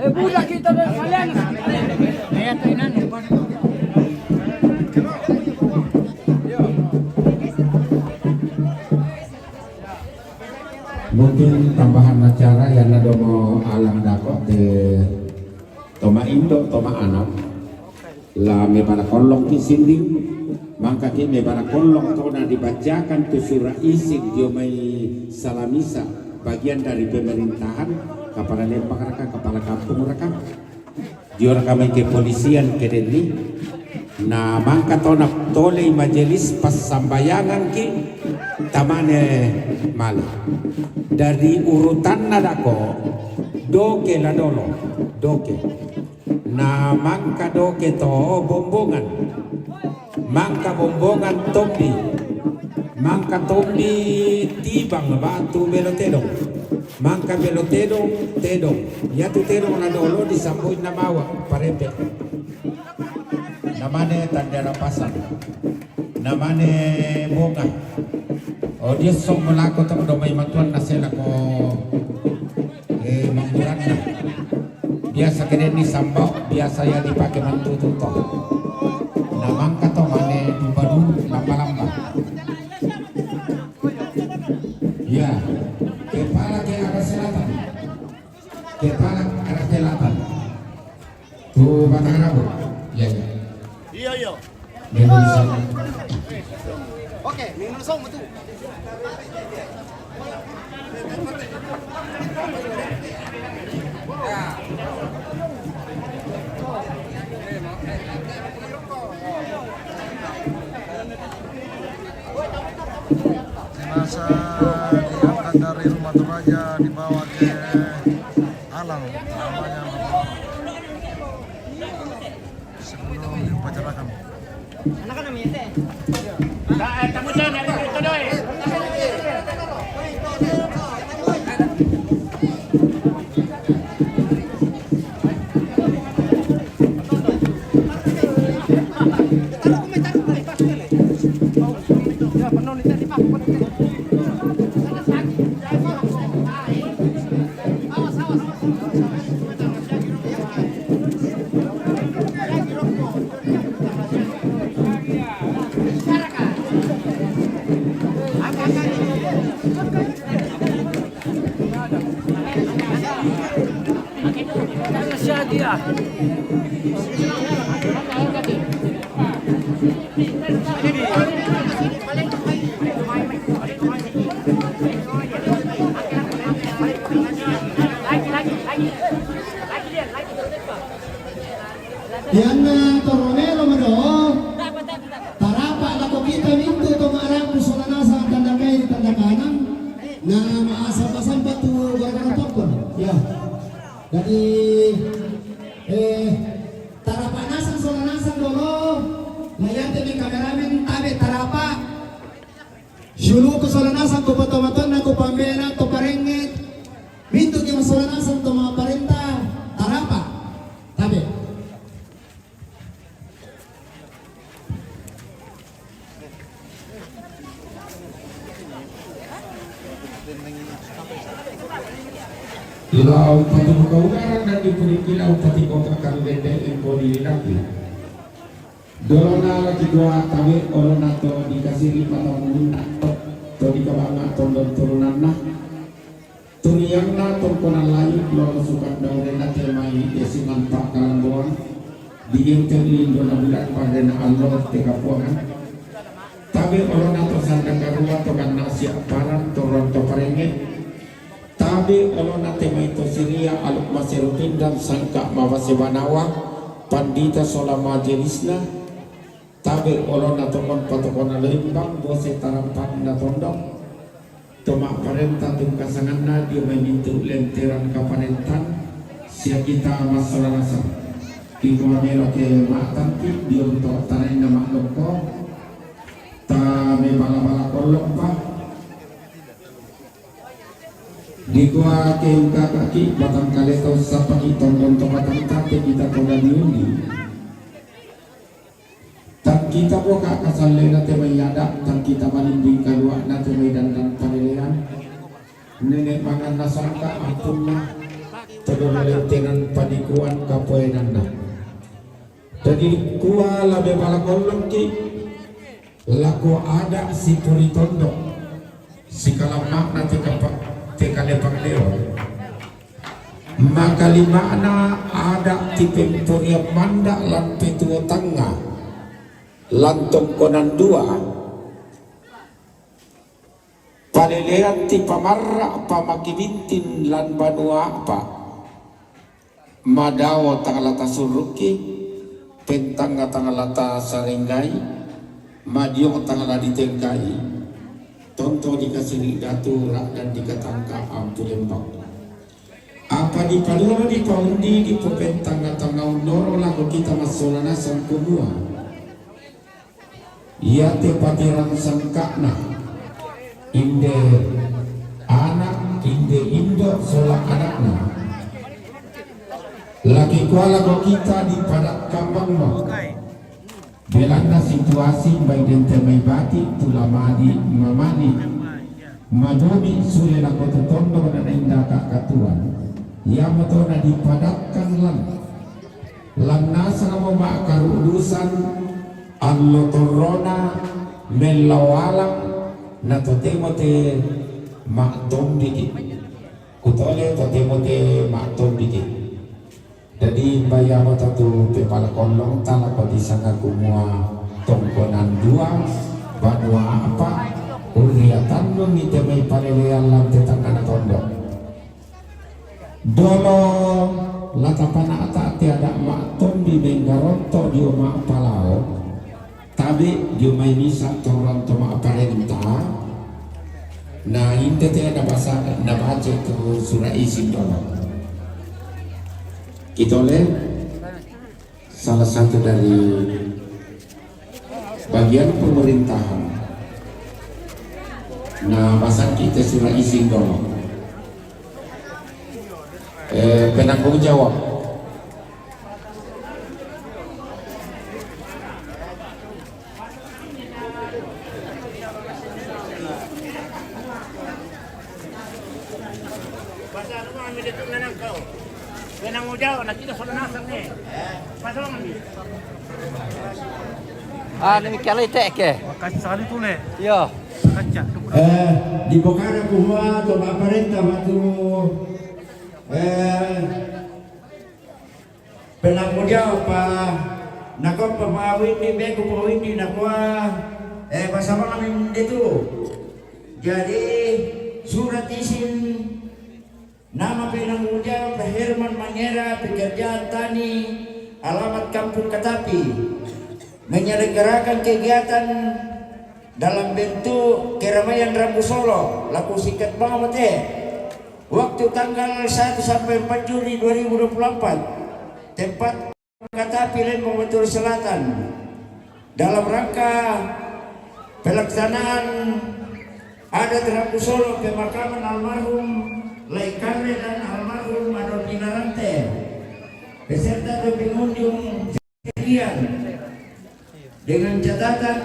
Budak kita dan kalian. Mungkin tambahan acara yang ada mau alang dapat de toma indo toma anak la me para kolong ki sinding mangka ki me para kolong tona dibacakan tu surah isin dia mai salamisa bagian dari pemerintahan kepala lempak raka kepala kampung raka dia raka ke polisian ke deni na mangka tona tole majelis pas sambayangan ki tamane malah dari urutan nadako doke la dolo doke na mangka doke to bombongan mangka bombongan tombi mangka tombi tibang batu belotedong mangka belotedong tedong ya tu tedong na dolo disambuin na mawa parepe namane tanda rapasan namane bunga. Oh dia sok melakukan domai matuan nasela ko mangguran kene ni sambok biasa ya dipakai mantu tuto. Namang kato mane dubadu lamba-lamba. Ya, kepala ke arah selatan. Kepala arah selatan. Tuh batang rambut. Ya, ya. Iya. Indonesia. Oke, minum song betul. Jenazah diangkat dari rumah Toraja dibawa ke Alang, namanya sebelum diupacarakan. Anak-anak namanya teh. Yan Toromelo mado. Tarapa lako kita minto tumarang pusolanasa tanda kay tanda kanan na maasam-asam batu gara-gara tokon. Ya. Jadi tarapanasan solanasan dolo. Layante ni kameramen tabe tarapa. Shulu ko solanasan ko patomaton na ko pambena to parengit. Minto ki solanasan to mga parenta tarapa. Tabe. Ilau pati kaugaran dan diberi ilau pati kota karlende info dilinapi. Dorona lagi dua tawe orona to dikasih lipat tahun to dikabanga tondon turunan nah. Turiang na tongkonan lain lolo sukan daurena temai desiman pak kalamboan. Diinter lindona bulan padena Allah tekapuangan. Tabe orona to sandang karua to kan nasi aparan toron to parengit. Tabi olona temaito siria aluk masirutin dan sangka mawasibanawa pandita solama jenisna. Tabi olona tokon patokona limbang bose tarampan na tondong. Toma parenta tum kasanganna dia memintu lenteran kaparentan sia kita masalah rasa. Ibu melo ke matanti dia untuk tarai nama loko. Ta me bala-bala kolong pa. Di gua ke kaki batang kali kau sapaki tondon to batang tapi kita toda diundi. Tak kita boka kasalle na temai yada tak kita balinding kadua na temai dandan panelean. Nenek mangan nasangka apunna todon lentenan padikuan kapoenanna. Jadi gua labe bala kolong ki lako ada si puri tondo si kalamak nanti kapak tekale pangleo maka lima na ada tipe puria manda lan petuo tanga lantong konan dua palelean ti pamarra pamakibintin lan banua apa madawo tangalata suruki pentanga tangalata saringgai madio tangaladi tengkai tonto dikasih datura dan dikatangka ampu lembang. Apa di padura di paundi di popentang tangga undoro lagu kita masolana sangkumua. Ia tepatiran sangkakna. Inde anak inde indo solak anakna. Lagi kuala kita di padat kambang no. Belanda situasi baik dan temai batik tulamadi mamadi madobi sule lako tondo dan indah katuan yang metona dipadatkan lan lanasa mama karudusan allotorona melawalang na totemote makdom dikit kutole totemote makdom dikit. Jadi bayama tatu kepala kolong tanah pada sana kumua tongkonan dua banua apa uriatan memite mai palelean lantai tangan tondok dolo latapana ata tiada maktom di Benggaronto di oma palau tabi di mai misa Toronto ma aparenta nah inte tiada bahasa na baca tu surah izin dolo kita oleh salah satu dari bagian pemerintahan. Nah, bahasa kita surah izin dong. Penanggung jawab. Bahasa rumah kami detuk nanang kau. Penanggung jawab nak kita soal nasang ni. Pasal kami. Demikian letek ke? Kasih sekali tu le. Ya. Kaca. Di Bokara kumua atau aparenta waktu penanggung jawab pak nakon pemawin di bengku pemawin di nakwa bersama kami itu jadi surat izin nama penanggung jawab Herman Mangera pekerjaan tani alamat Kampung Katapi menyelenggarakan kegiatan dalam bentuk keramaian Rambu Solo laku singkat banget waktu tanggal 1 sampai 4 Juli 2024 tempat Katapi Lembang Batur Selatan dalam rangka pelaksanaan adat Rambu Solo pemakaman almarhum Laikarle dan almarhum Adolfina Rante beserta pengunjung sekian dengan catatan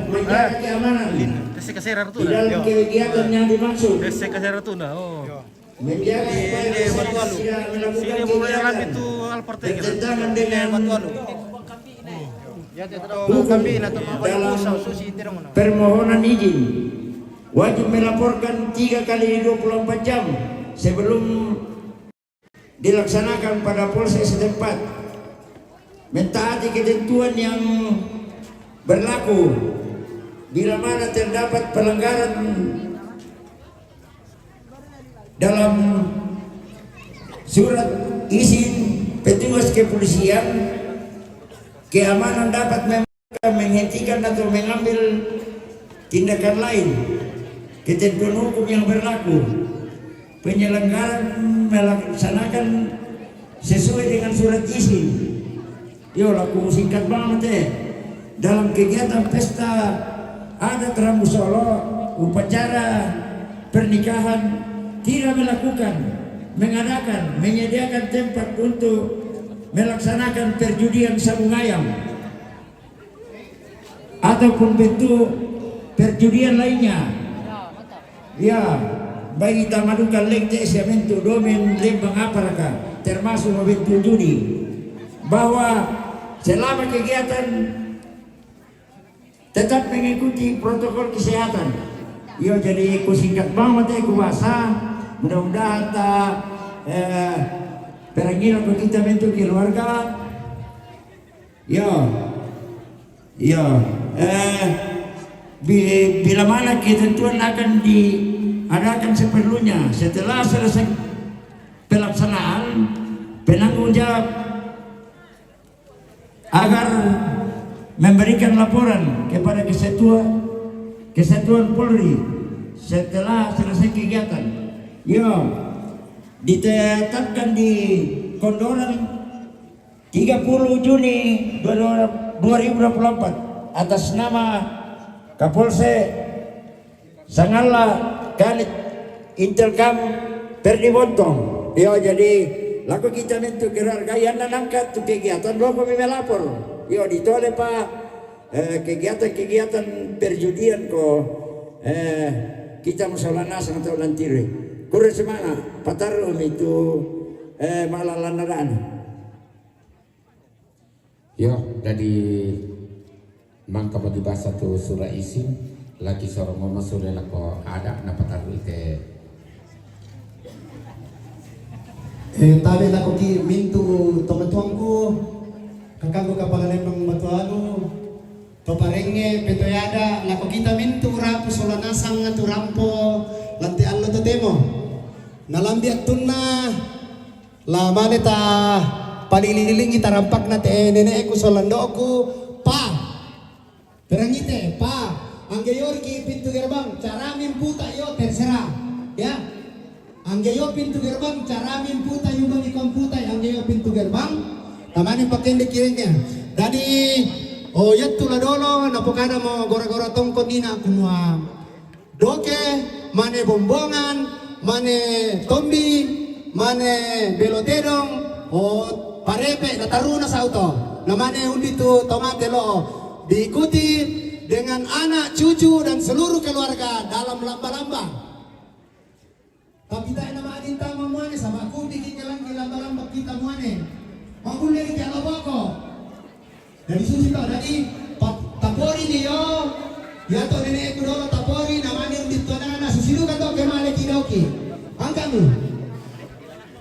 menjaga keamanan Desi kasih ratu di dalam kegiatan yang dimaksud Desi kasih ratu na. Oh. menjaga supaya masyarakat tidak melakukan Sini mulai alam kegiatan itu alparte. bertentangan dengan dalam permohonan izin wajib melaporkan 3 kali 24 jam sebelum dilaksanakan pada polsek setempat mentaati ketentuan yang berlaku bila mana terdapat pelanggaran dalam surat izin petugas kepolisian keamanan dapat menghentikan atau mengambil tindakan lain ketentuan hukum yang berlaku penyelenggaraan melaksanakan sesuai dengan surat izin. Yo laku singkat banget dalam kegiatan pesta adat Rambu Solo upacara pernikahan tidak mengadakan menyediakan tempat untuk melaksanakan perjudian sabung ayam ataupun bentuk perjudian lainnya ya baik tamadukan lekte siamentu domen lembang aparaka termasuk bentuk judi bahwa selama kegiatan tetap mengikuti protokol kesehatan. Yo jadi ku singkat banget kuasa mudah-mudahan perangiran kita bentuk keluarga bila mana ketentuan akan diadakan seperlunya setelah selesai pelaksanaan penanggung jawab agar memberikan laporan kepada kesatuan Polri setelah selesai kegiatan. Ditetapkan di Kondoran 30 Juni 2024 atas nama Kapolsek Sangala Kanit Intelkam Perdi Bontong. Jadi laku kita mentu kerargayaan dan angkat tu kegiatan lo kami melapor. Ditoleh pak kegiatan perjudian kita masalah nas atau lantire. Kurang semangat patarum itu malalanaraan. Yo dari mangka bagi bahasa tu surah isim lagi sorong mama surah lako ada napa taruh ite tabi lako ki mintu tometuangku kakangku kapangalan ng matualu to parenge petoyada lako kita mintu rapu solanasang tu rampo lanti allo to temo nalambiak tunna la maneta palililing kita rampak na te nenek ko solando ko pa terangite pa ang gayor ki pintu gerbang cara mimputa yo terserah ya ang gayo pintu gerbang cara mimputa yo bagi komputa ang gayo pintu gerbang tamani pakai dikiringnya dari oh ya tula dolo napokada mo gora-gora tongkon nina kunwa doke mane bombongan mane tombi mane belotedong oh parepe nataru na sa auto namane undi tu tomate lo diikuti dengan anak cucu dan seluruh keluarga dalam lamba-lamba tapi tak nama adinta mamuane sama aku dikikilang di lamba-lamba kita muane aku dari jalo boko dari susi to dari tapori niyo ya to nenek ku dolo tapori namane undi tu na susidu ka to kemale kidoki angkamu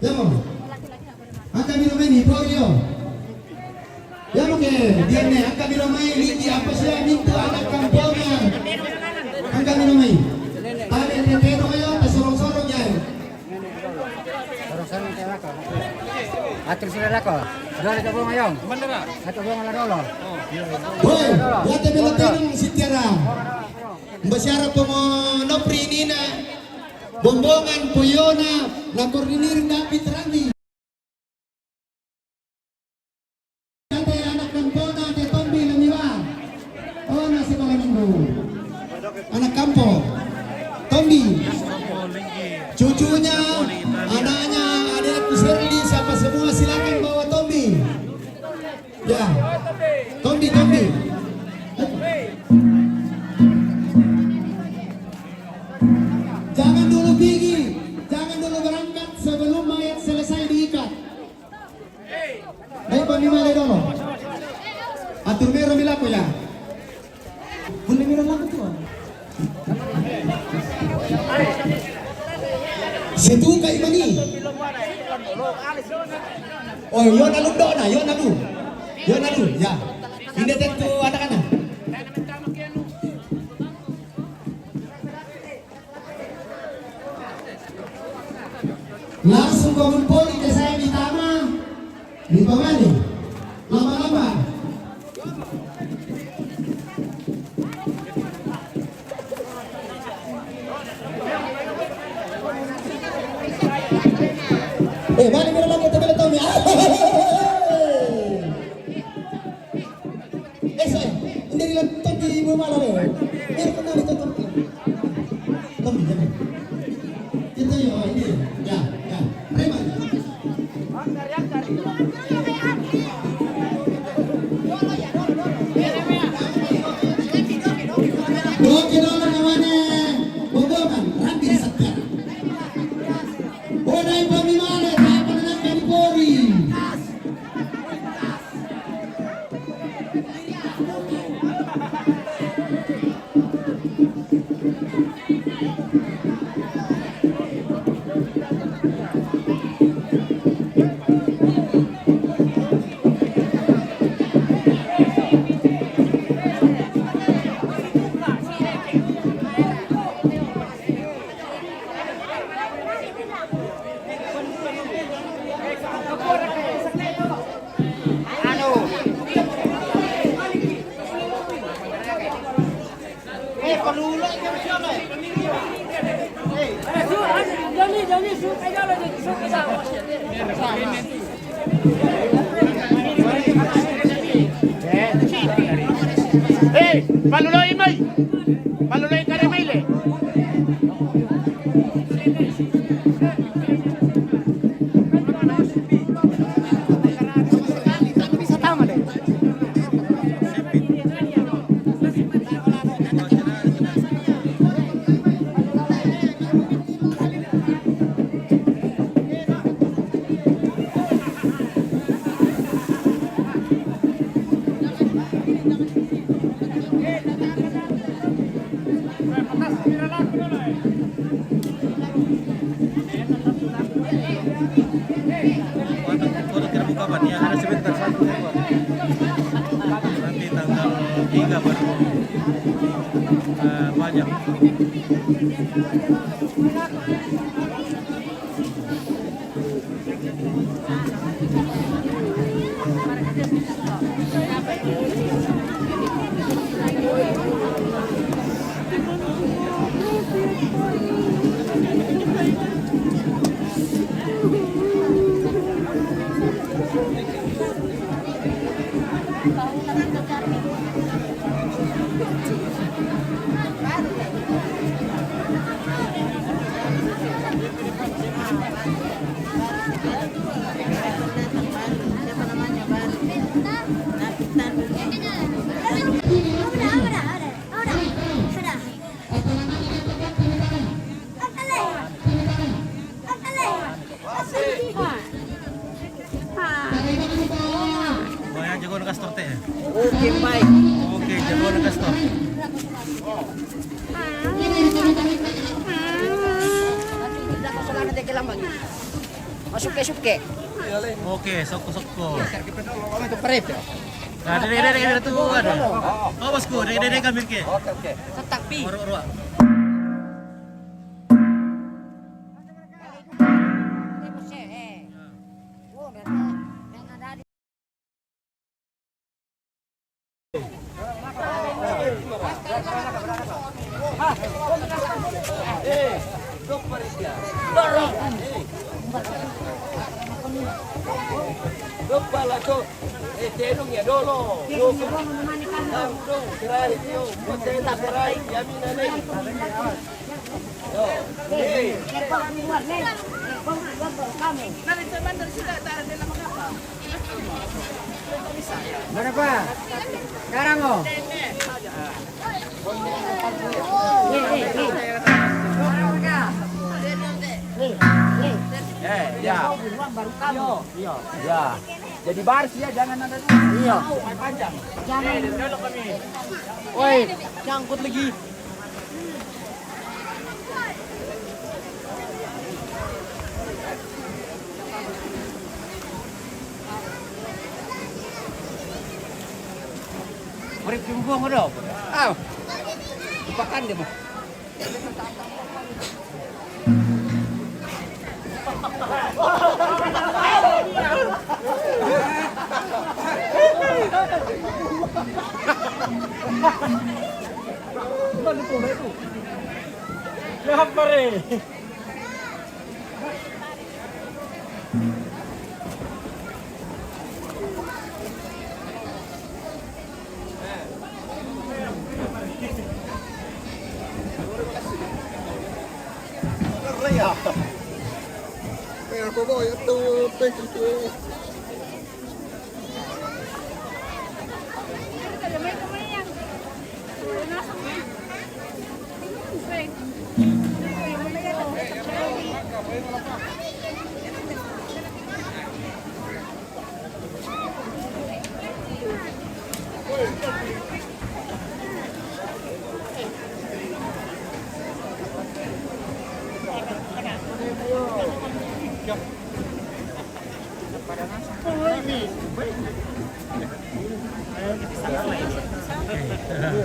Yamo. Angka milomeni porio. Yamo ke diane angka milomai lidi apa sih mintu anak kampongan. Angka milomai. Ada tetedo ayo sorong-sorong ya. Sorong-sorong kaya ko. Atur sila ko. Dole ka bunga yung. Mandara. Ato bunga la dolo. Hoy, ya te beloteno sitiara. Mbasyara po mo no prinina. Bombongan puyona na koordinir David Randy. Ate anak ng Bona de Tombi Lamiwa. Oh nasi Malaminggo. Anak kampo. Tombi. Cucunya, anaknya, adikku Shirley, siapa semua silakan bawa Tombi. Ya. Tombi. Jangan dulu pergi, jangan dulu berangkat sebelum mayat selesai diikat. Baik Panglima dulu. Atur mero milako ya. Boleh mero lako tuan. Situ kay Imani. Oh, yon alun do na, yon alun. Ya. Hindi tentu anak-anak. Langsung kumpul ide saya ditama di pamali lama-lama balik mira lagi tebel tahu ya saya ini dilantar di ibu malam ya biar kena ditutup Tombi itu ya ini ya Preman Oke dolo namanya bombongan Rambi Sakar Odai pamimale tak pernah dari Polri Paluloy may! Paluloy ka rin may le! Untuk kira buka ban ya ada sebentar 1 ekor. Nanti tanggal 3 baru banyak. Jago nak kastor teh. Oke, baik. Oke, jago nak kastor. Masuk ke. Oke, soko. Itu perip ya. Nah, dede tu ada. Oh, bosku, dede kami ke. Oke. Setak pi. Ruak. Mana pa? Sekarang oh. Ya. Jadi baris ya, jangan ada. Iya. Panjang. Jangan. Woi, nyangkut lagi. Mereka buang ada. Ah. Lupakan dia mah.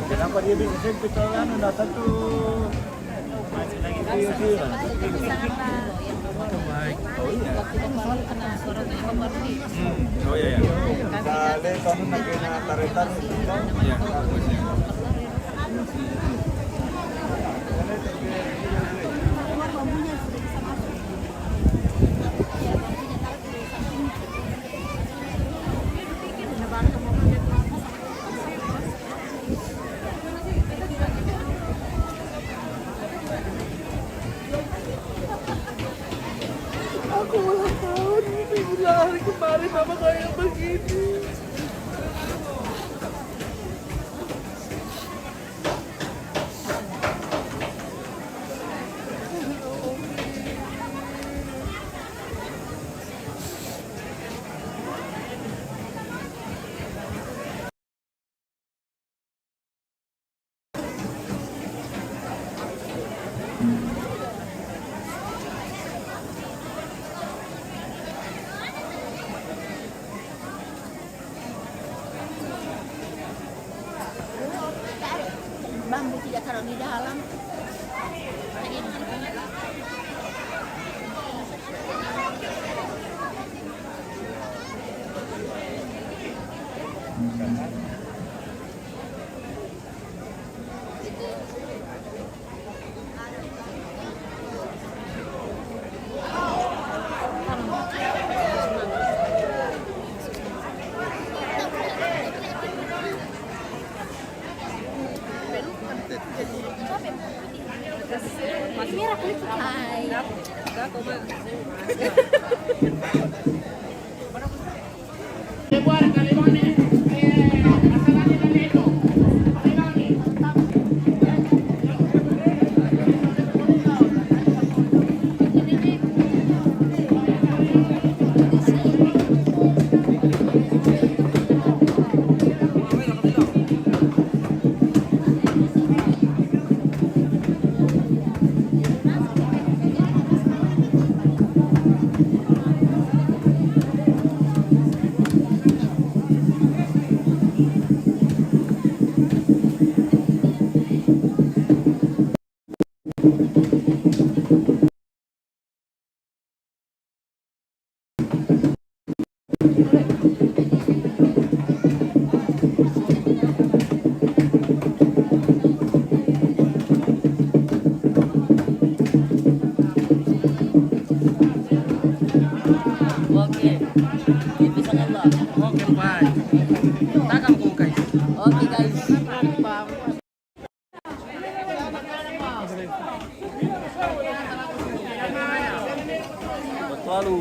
Kenapa dia bikin sempit kan udah satu masih lagi video. Baik. Oh iya. Dale kamu nak taretan. Iya. Aku ulang tahun, hari kemarin mama kayak begini. Merah kulit. Hai. Oke. Bisa Allah. Oke, bye. Takam ko guys. Oke guys. Lalu.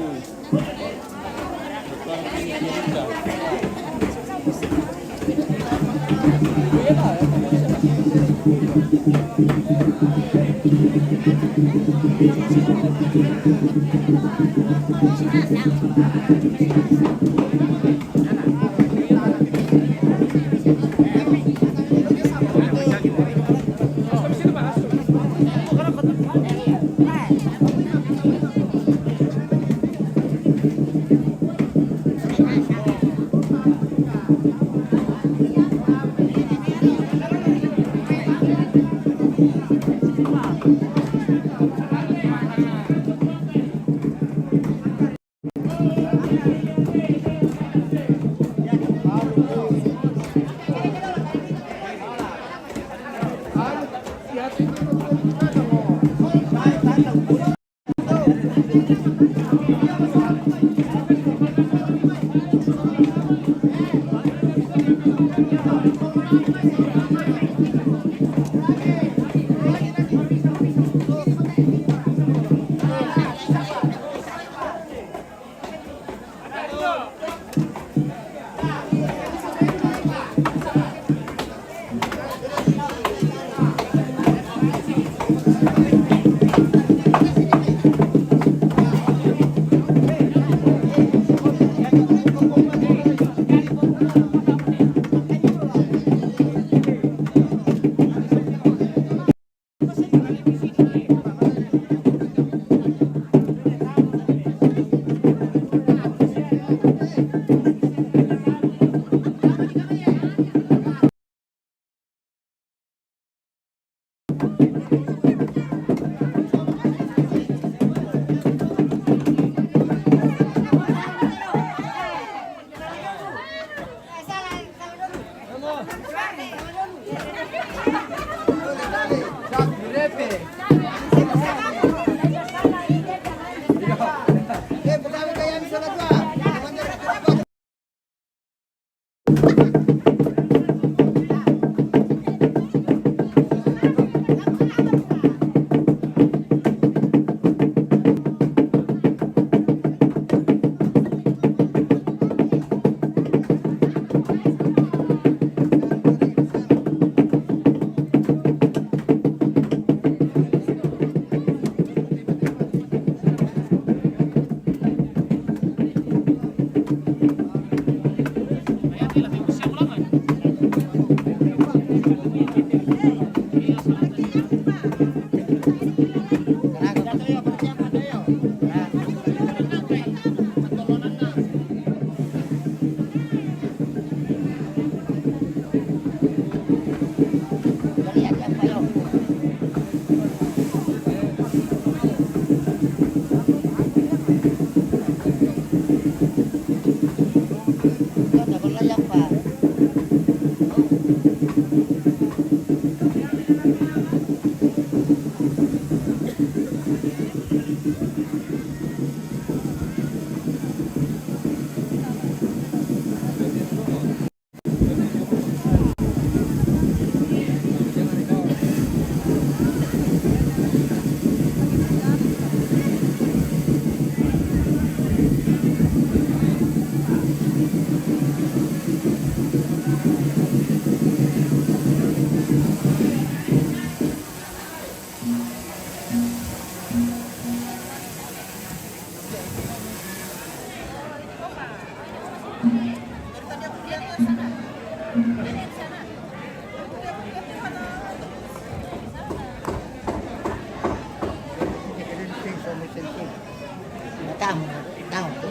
Kamu,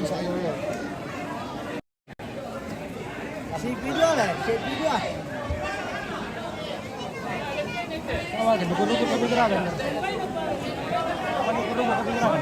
insya Allah. Si video lah, si video. Awal dia buku-buku kepikiran. Buku-buku kepikiran.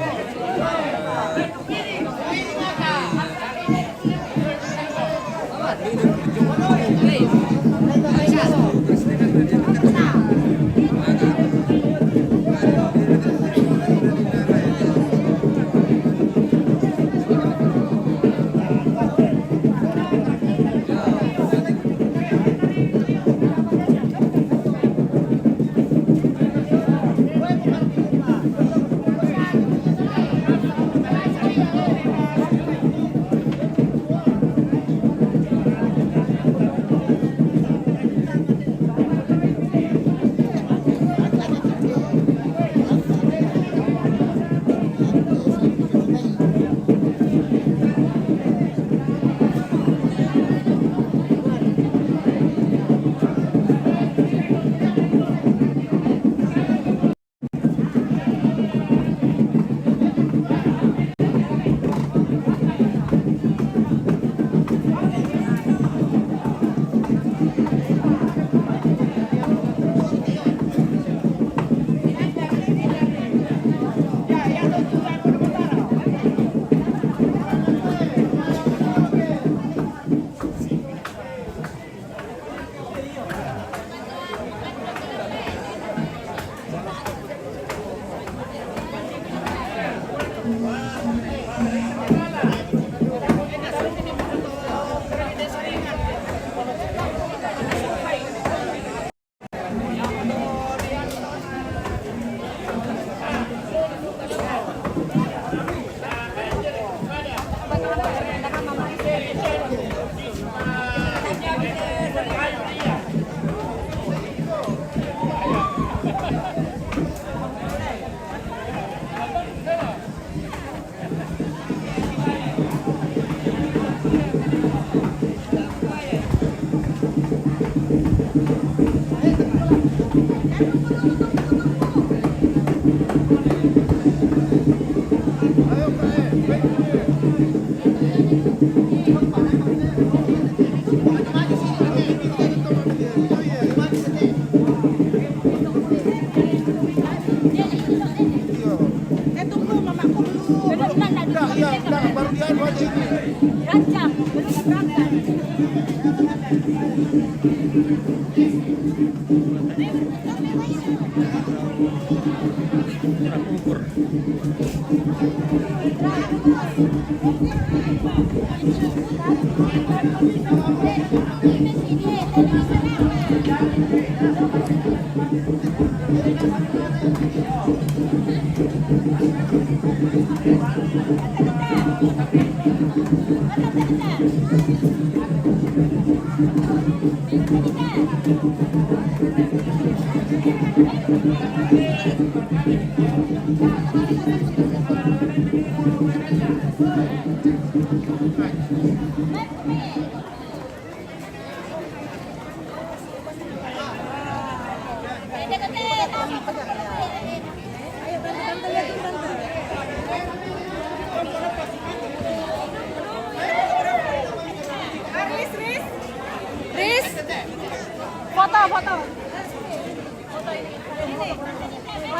Foto.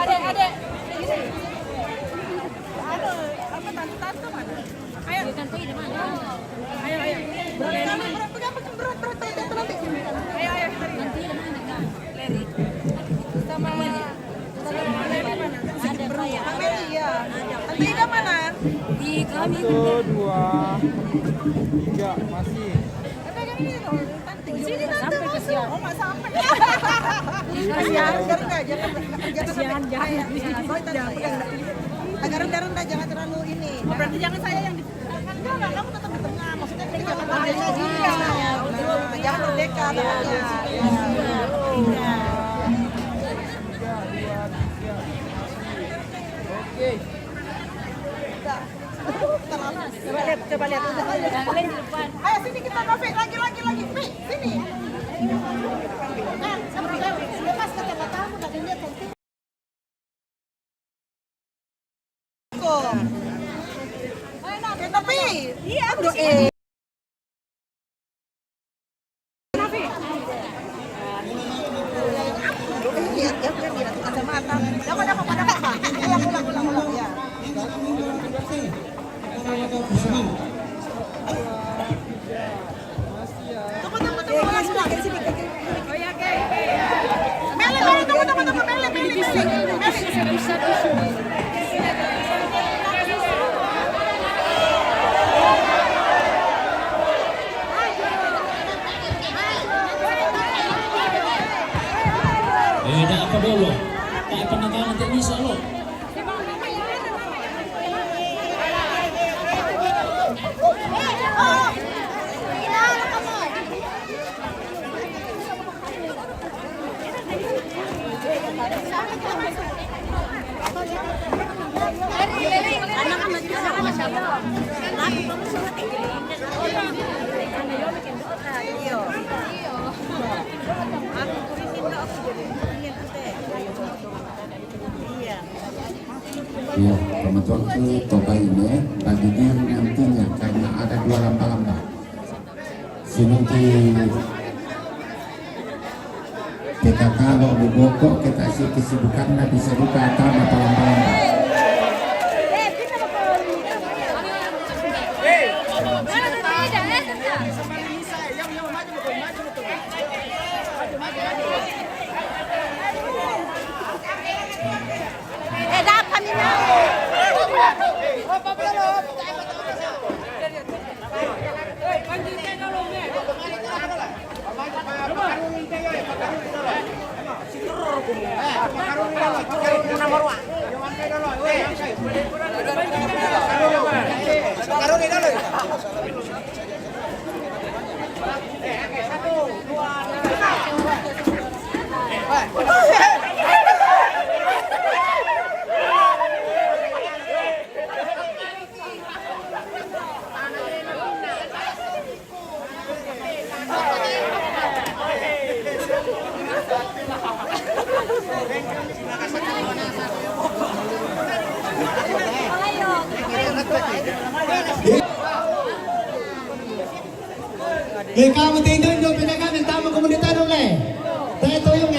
Adek. Aduh, apa tante mana? Ayo. Tante di mana? Ayo. Berat. Nanti. Ayo. Nanti di mana, Kak? Leri. Sama Leri mana? Ada saya. Amelia. Nanti di mana? Di kami. 1, 2, 3 masih. Sini tante masuk. Oh, nggak sampai. Kasihan, agak rendah, jangan terlalu ini. Berarti jangan saya yang di enggak, kamu tetap di tengah. Maksudnya kita jangan lagi. Jangan berdekat. Oke. Coba lihat. Yang lain di depan. Ayo sini kita kafe lagi. Sini. Nah, sama lepas kata kamu tadi lihat cantik. Tapi iya bro eh. Lihat ya, lihat kacamata. Ulang ya. Dah apa dulu? Tak penekanan teknis lo. Ya, kebetulan itu toba ini baginya nantinya karena ada 2 lamba-lamba. Sinunti kita kalau buboko kita isi kesibukan bisa buka atau lamba-lamba. Kamu tinggal dong penjagaan yang tamu komunitas dong Tayo toyong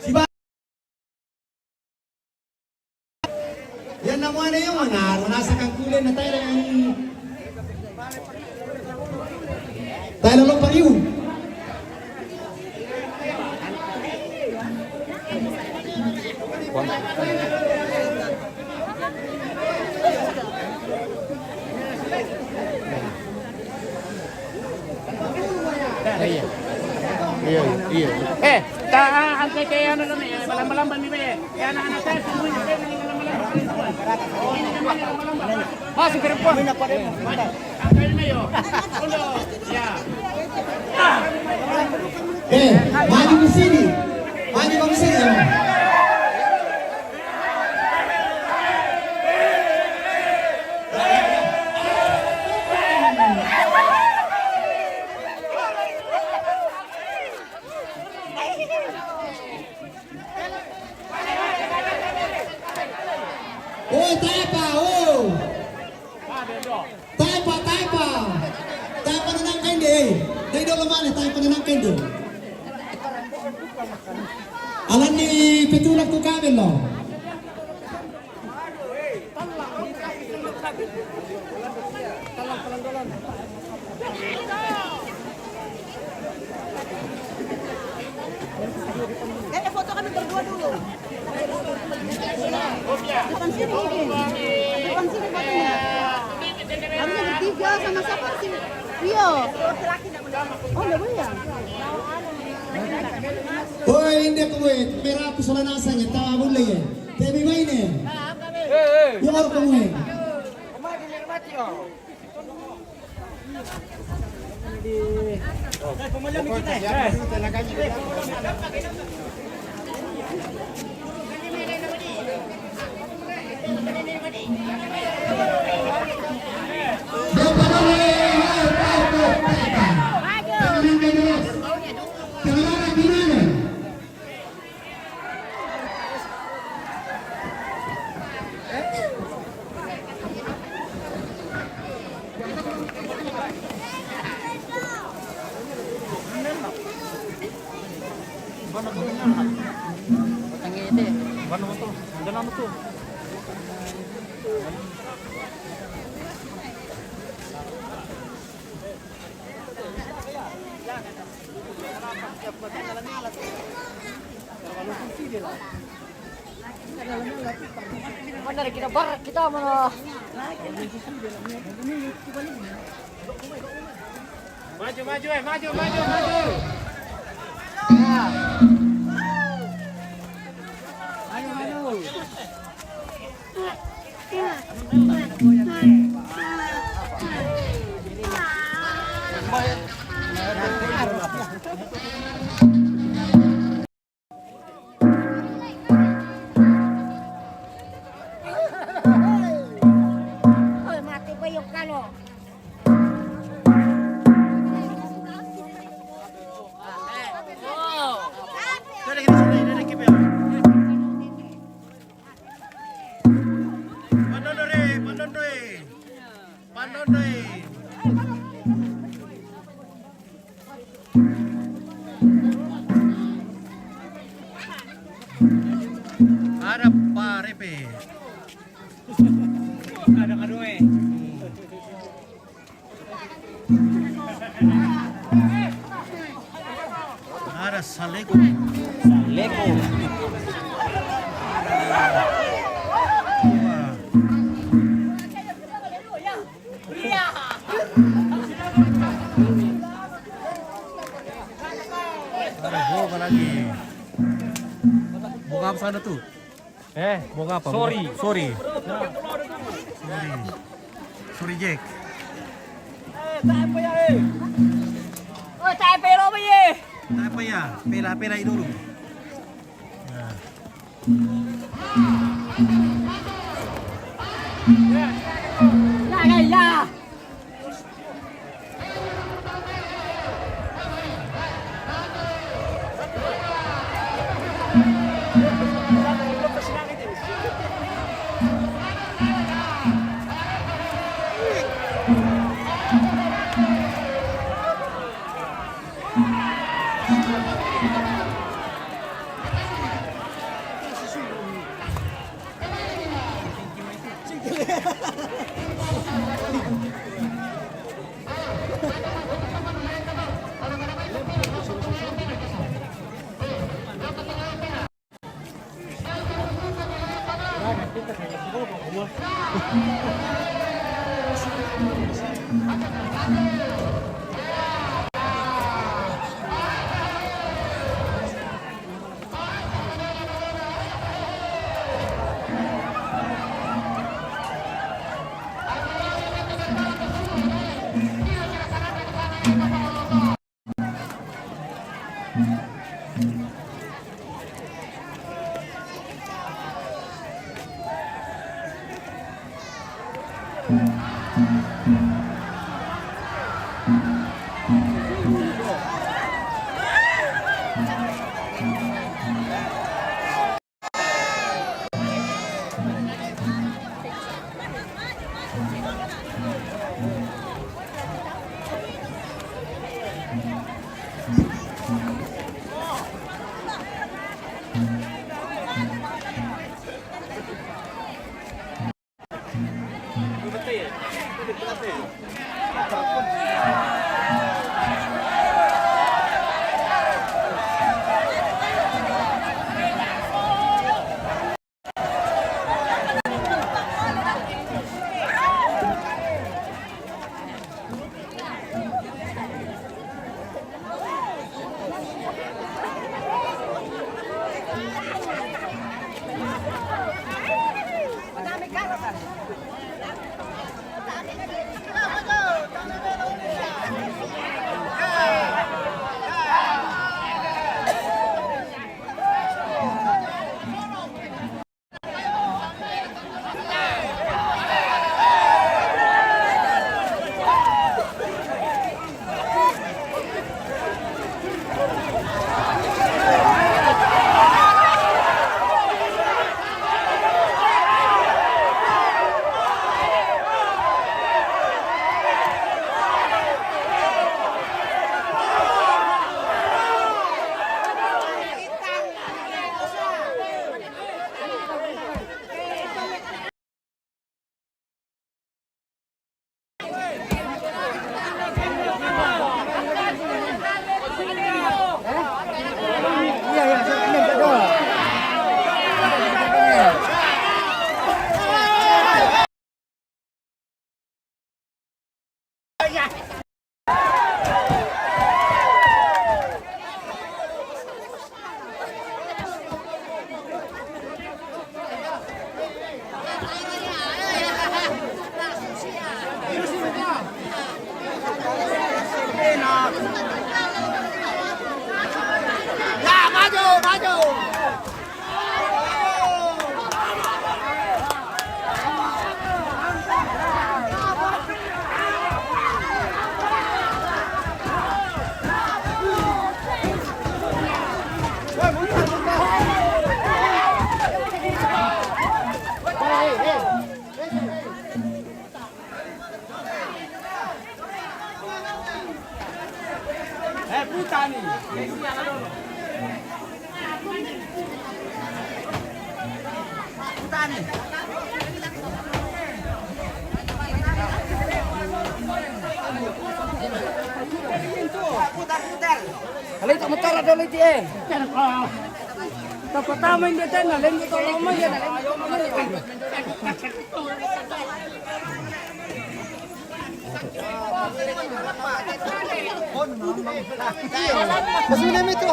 Si ba yan na muna yung nasa kang kulay na tayo lang tayo lang pa yun. Iya. Tak angkat kayak ano lang eh, malamban ni be. Kaya anak saya semua ni be malamban. Ah, si Kerepon. Angkat na yo. Ulo. Ya. Maju ke sini. Maju ke sini. Oh, tapa, oh. Tapa na ng kendi. Dahil daw naman, tapa na ng kendi. Alam ni Petulak to kami, no? Foto kami berdua dulu. Depan sini mungkin. Depan sini fotonya. Harusnya bertiga sama siapa sih? Iya. Oh, enggak boleh ya? Hoy, hindi ko pera po sa lanasanya, tawa mo lang eh. Tebi ba ini? Yung ako ko mo eh. Dari kita bar kita mana? Maju, maju. Mati pa yung kalo. Dari kita sini, dari kita. Pandondoi. Ada parepe. Ada saleko. Ada boga lagi. Boga apa sana tuh? Boga apa? Sorry Jack. Oh, tayo pero ba ye? Apa ya? Pela dulu. Nah. Ya. Betul ya? Alay ka matara daw liti eh. Tapatama hindi tayo, nalin mo ito loma yan. Pasulim ito.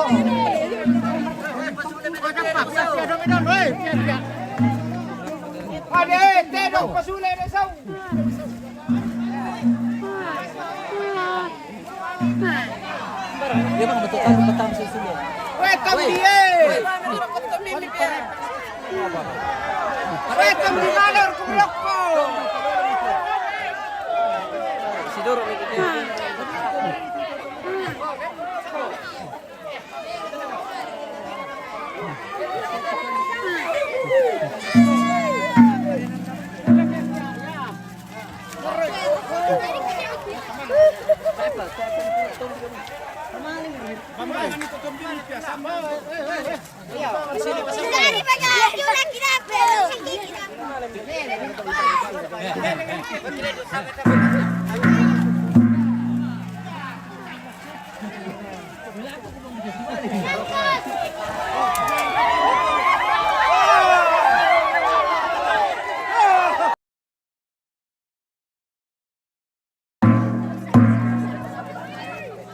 Ade, tenok pasulay na saw. Dia bang betul kan petang sini. Weh, tambiye. Weh, tambiye kumulok ko. Sidur ini.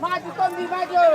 Maju Tombi, maju.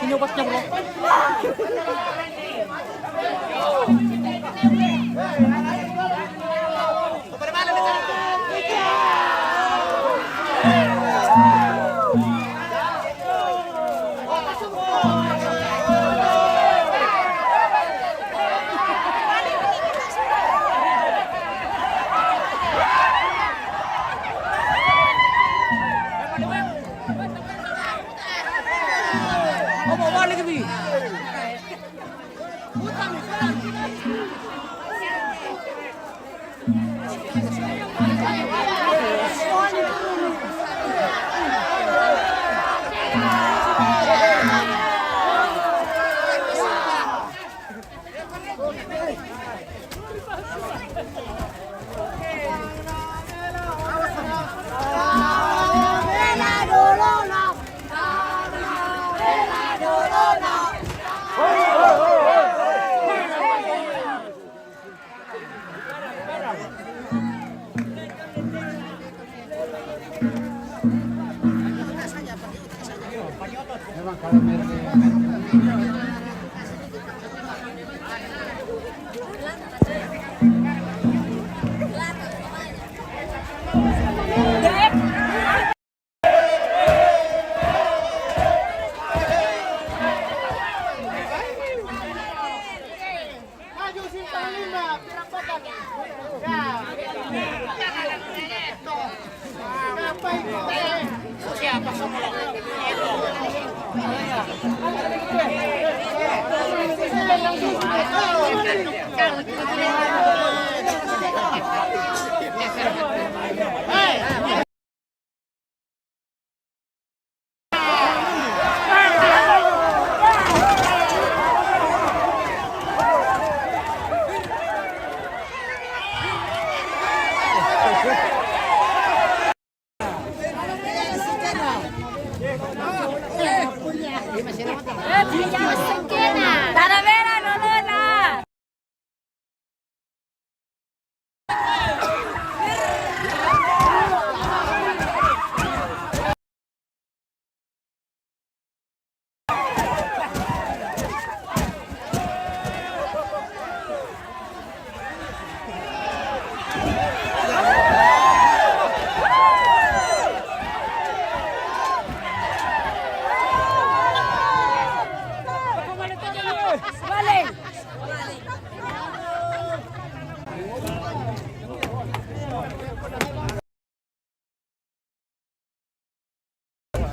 Inubasnya bro.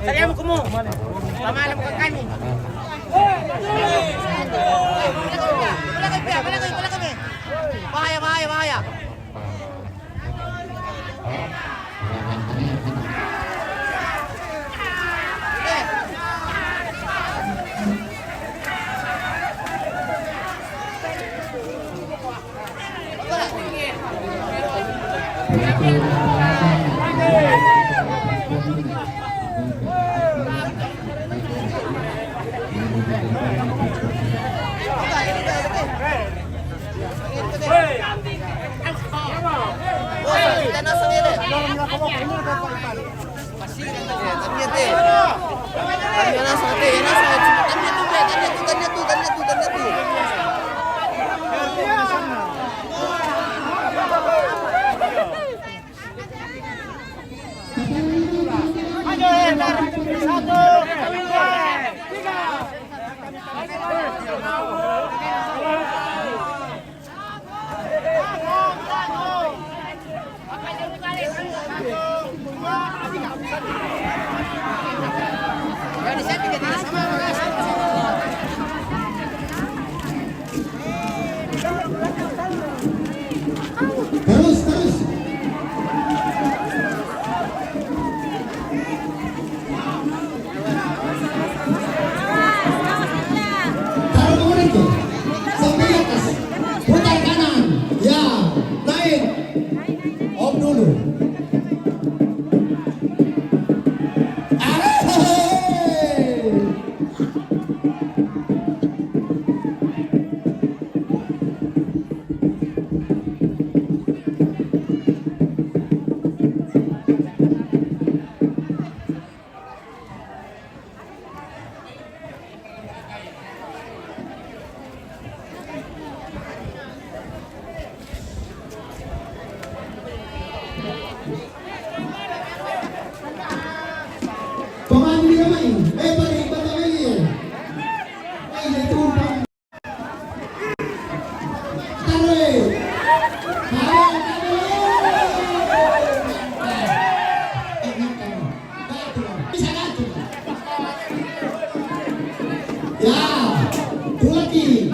Sayang kamu. Pamalam ka kami. Wala kami. Bahaya. Terus. Taruh nomor itu. Sampai atas. Putar kanan. Ya, naik. Om dulu. Pemain dia main. Balik lagi. Itu tarik. Ya, dua lagi.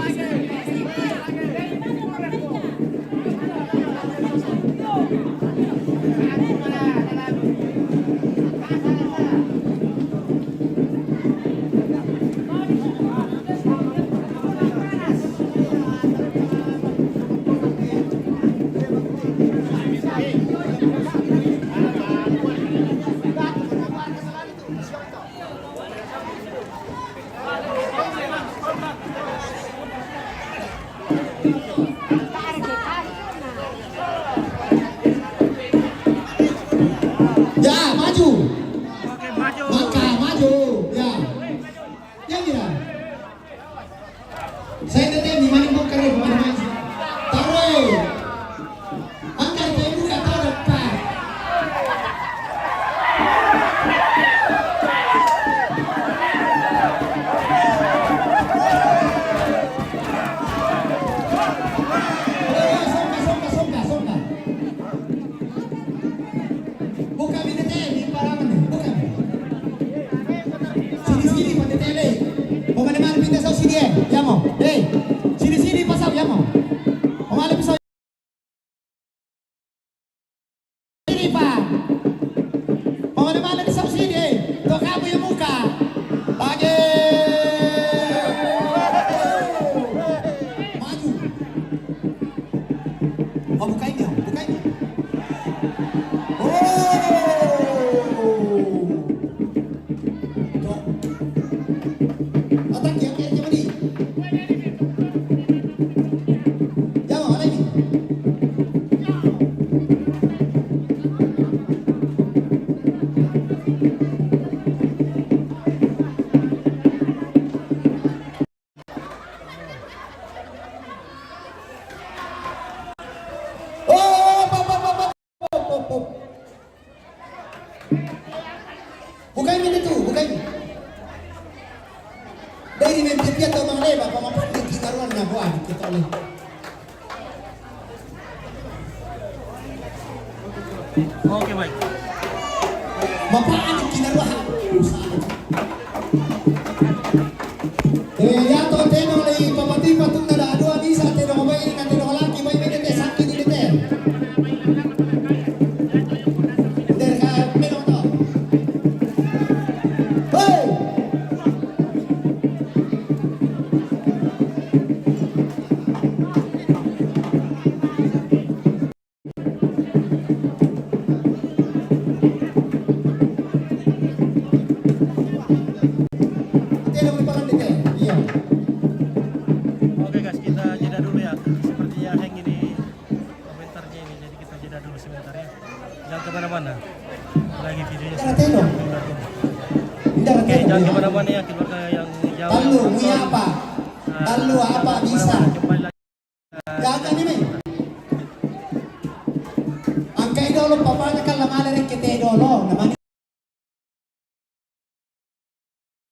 Ya, maju. Maka maju. Ya. Ya mira. Saya tetap di mana mau keren mana. Taruh. Angkat dia buka taruh depan. Somka. Buka BTT di paraman nih, buka. Sini BTT. Mau mana pindah saus sini ya mau. Sini pasal ya mau. Mau mana pisau. Sini Pak. Mau mana di saus sini. Tuh kamu yang muka. Lagi. Maju. Oh buka ini. Otak yang kayaknya mana? Jauh lagi. Bukan ini tuh, bukan ini. Dari mimpi atau mangleba, pemapan di kinaruan na buah kita oleh. Oke baik. Bapak adik kinaruan. Yato tenong lagi papati patung na dua bisa tenong ko ba ini kan tenong laki ba ini teh sakit ini teh. Der ka menong to. Hey. Tenong ni palan teh. Iya. Oke guys, kita jeda dulu ya. Sepertinya Heng ini komentarnya ini, jadi kita jeda dulu sebentar ya. Jangan kemana-mana. Lagi videonya Tenong. Tidak Oke, jangan kemana-mana ya keluarga yang jauh. Talu, punya apa? Talu apa bisa? Kembali lagi. Jangan ini. Ang kay dolo papanya kan lamala rin kita dolo.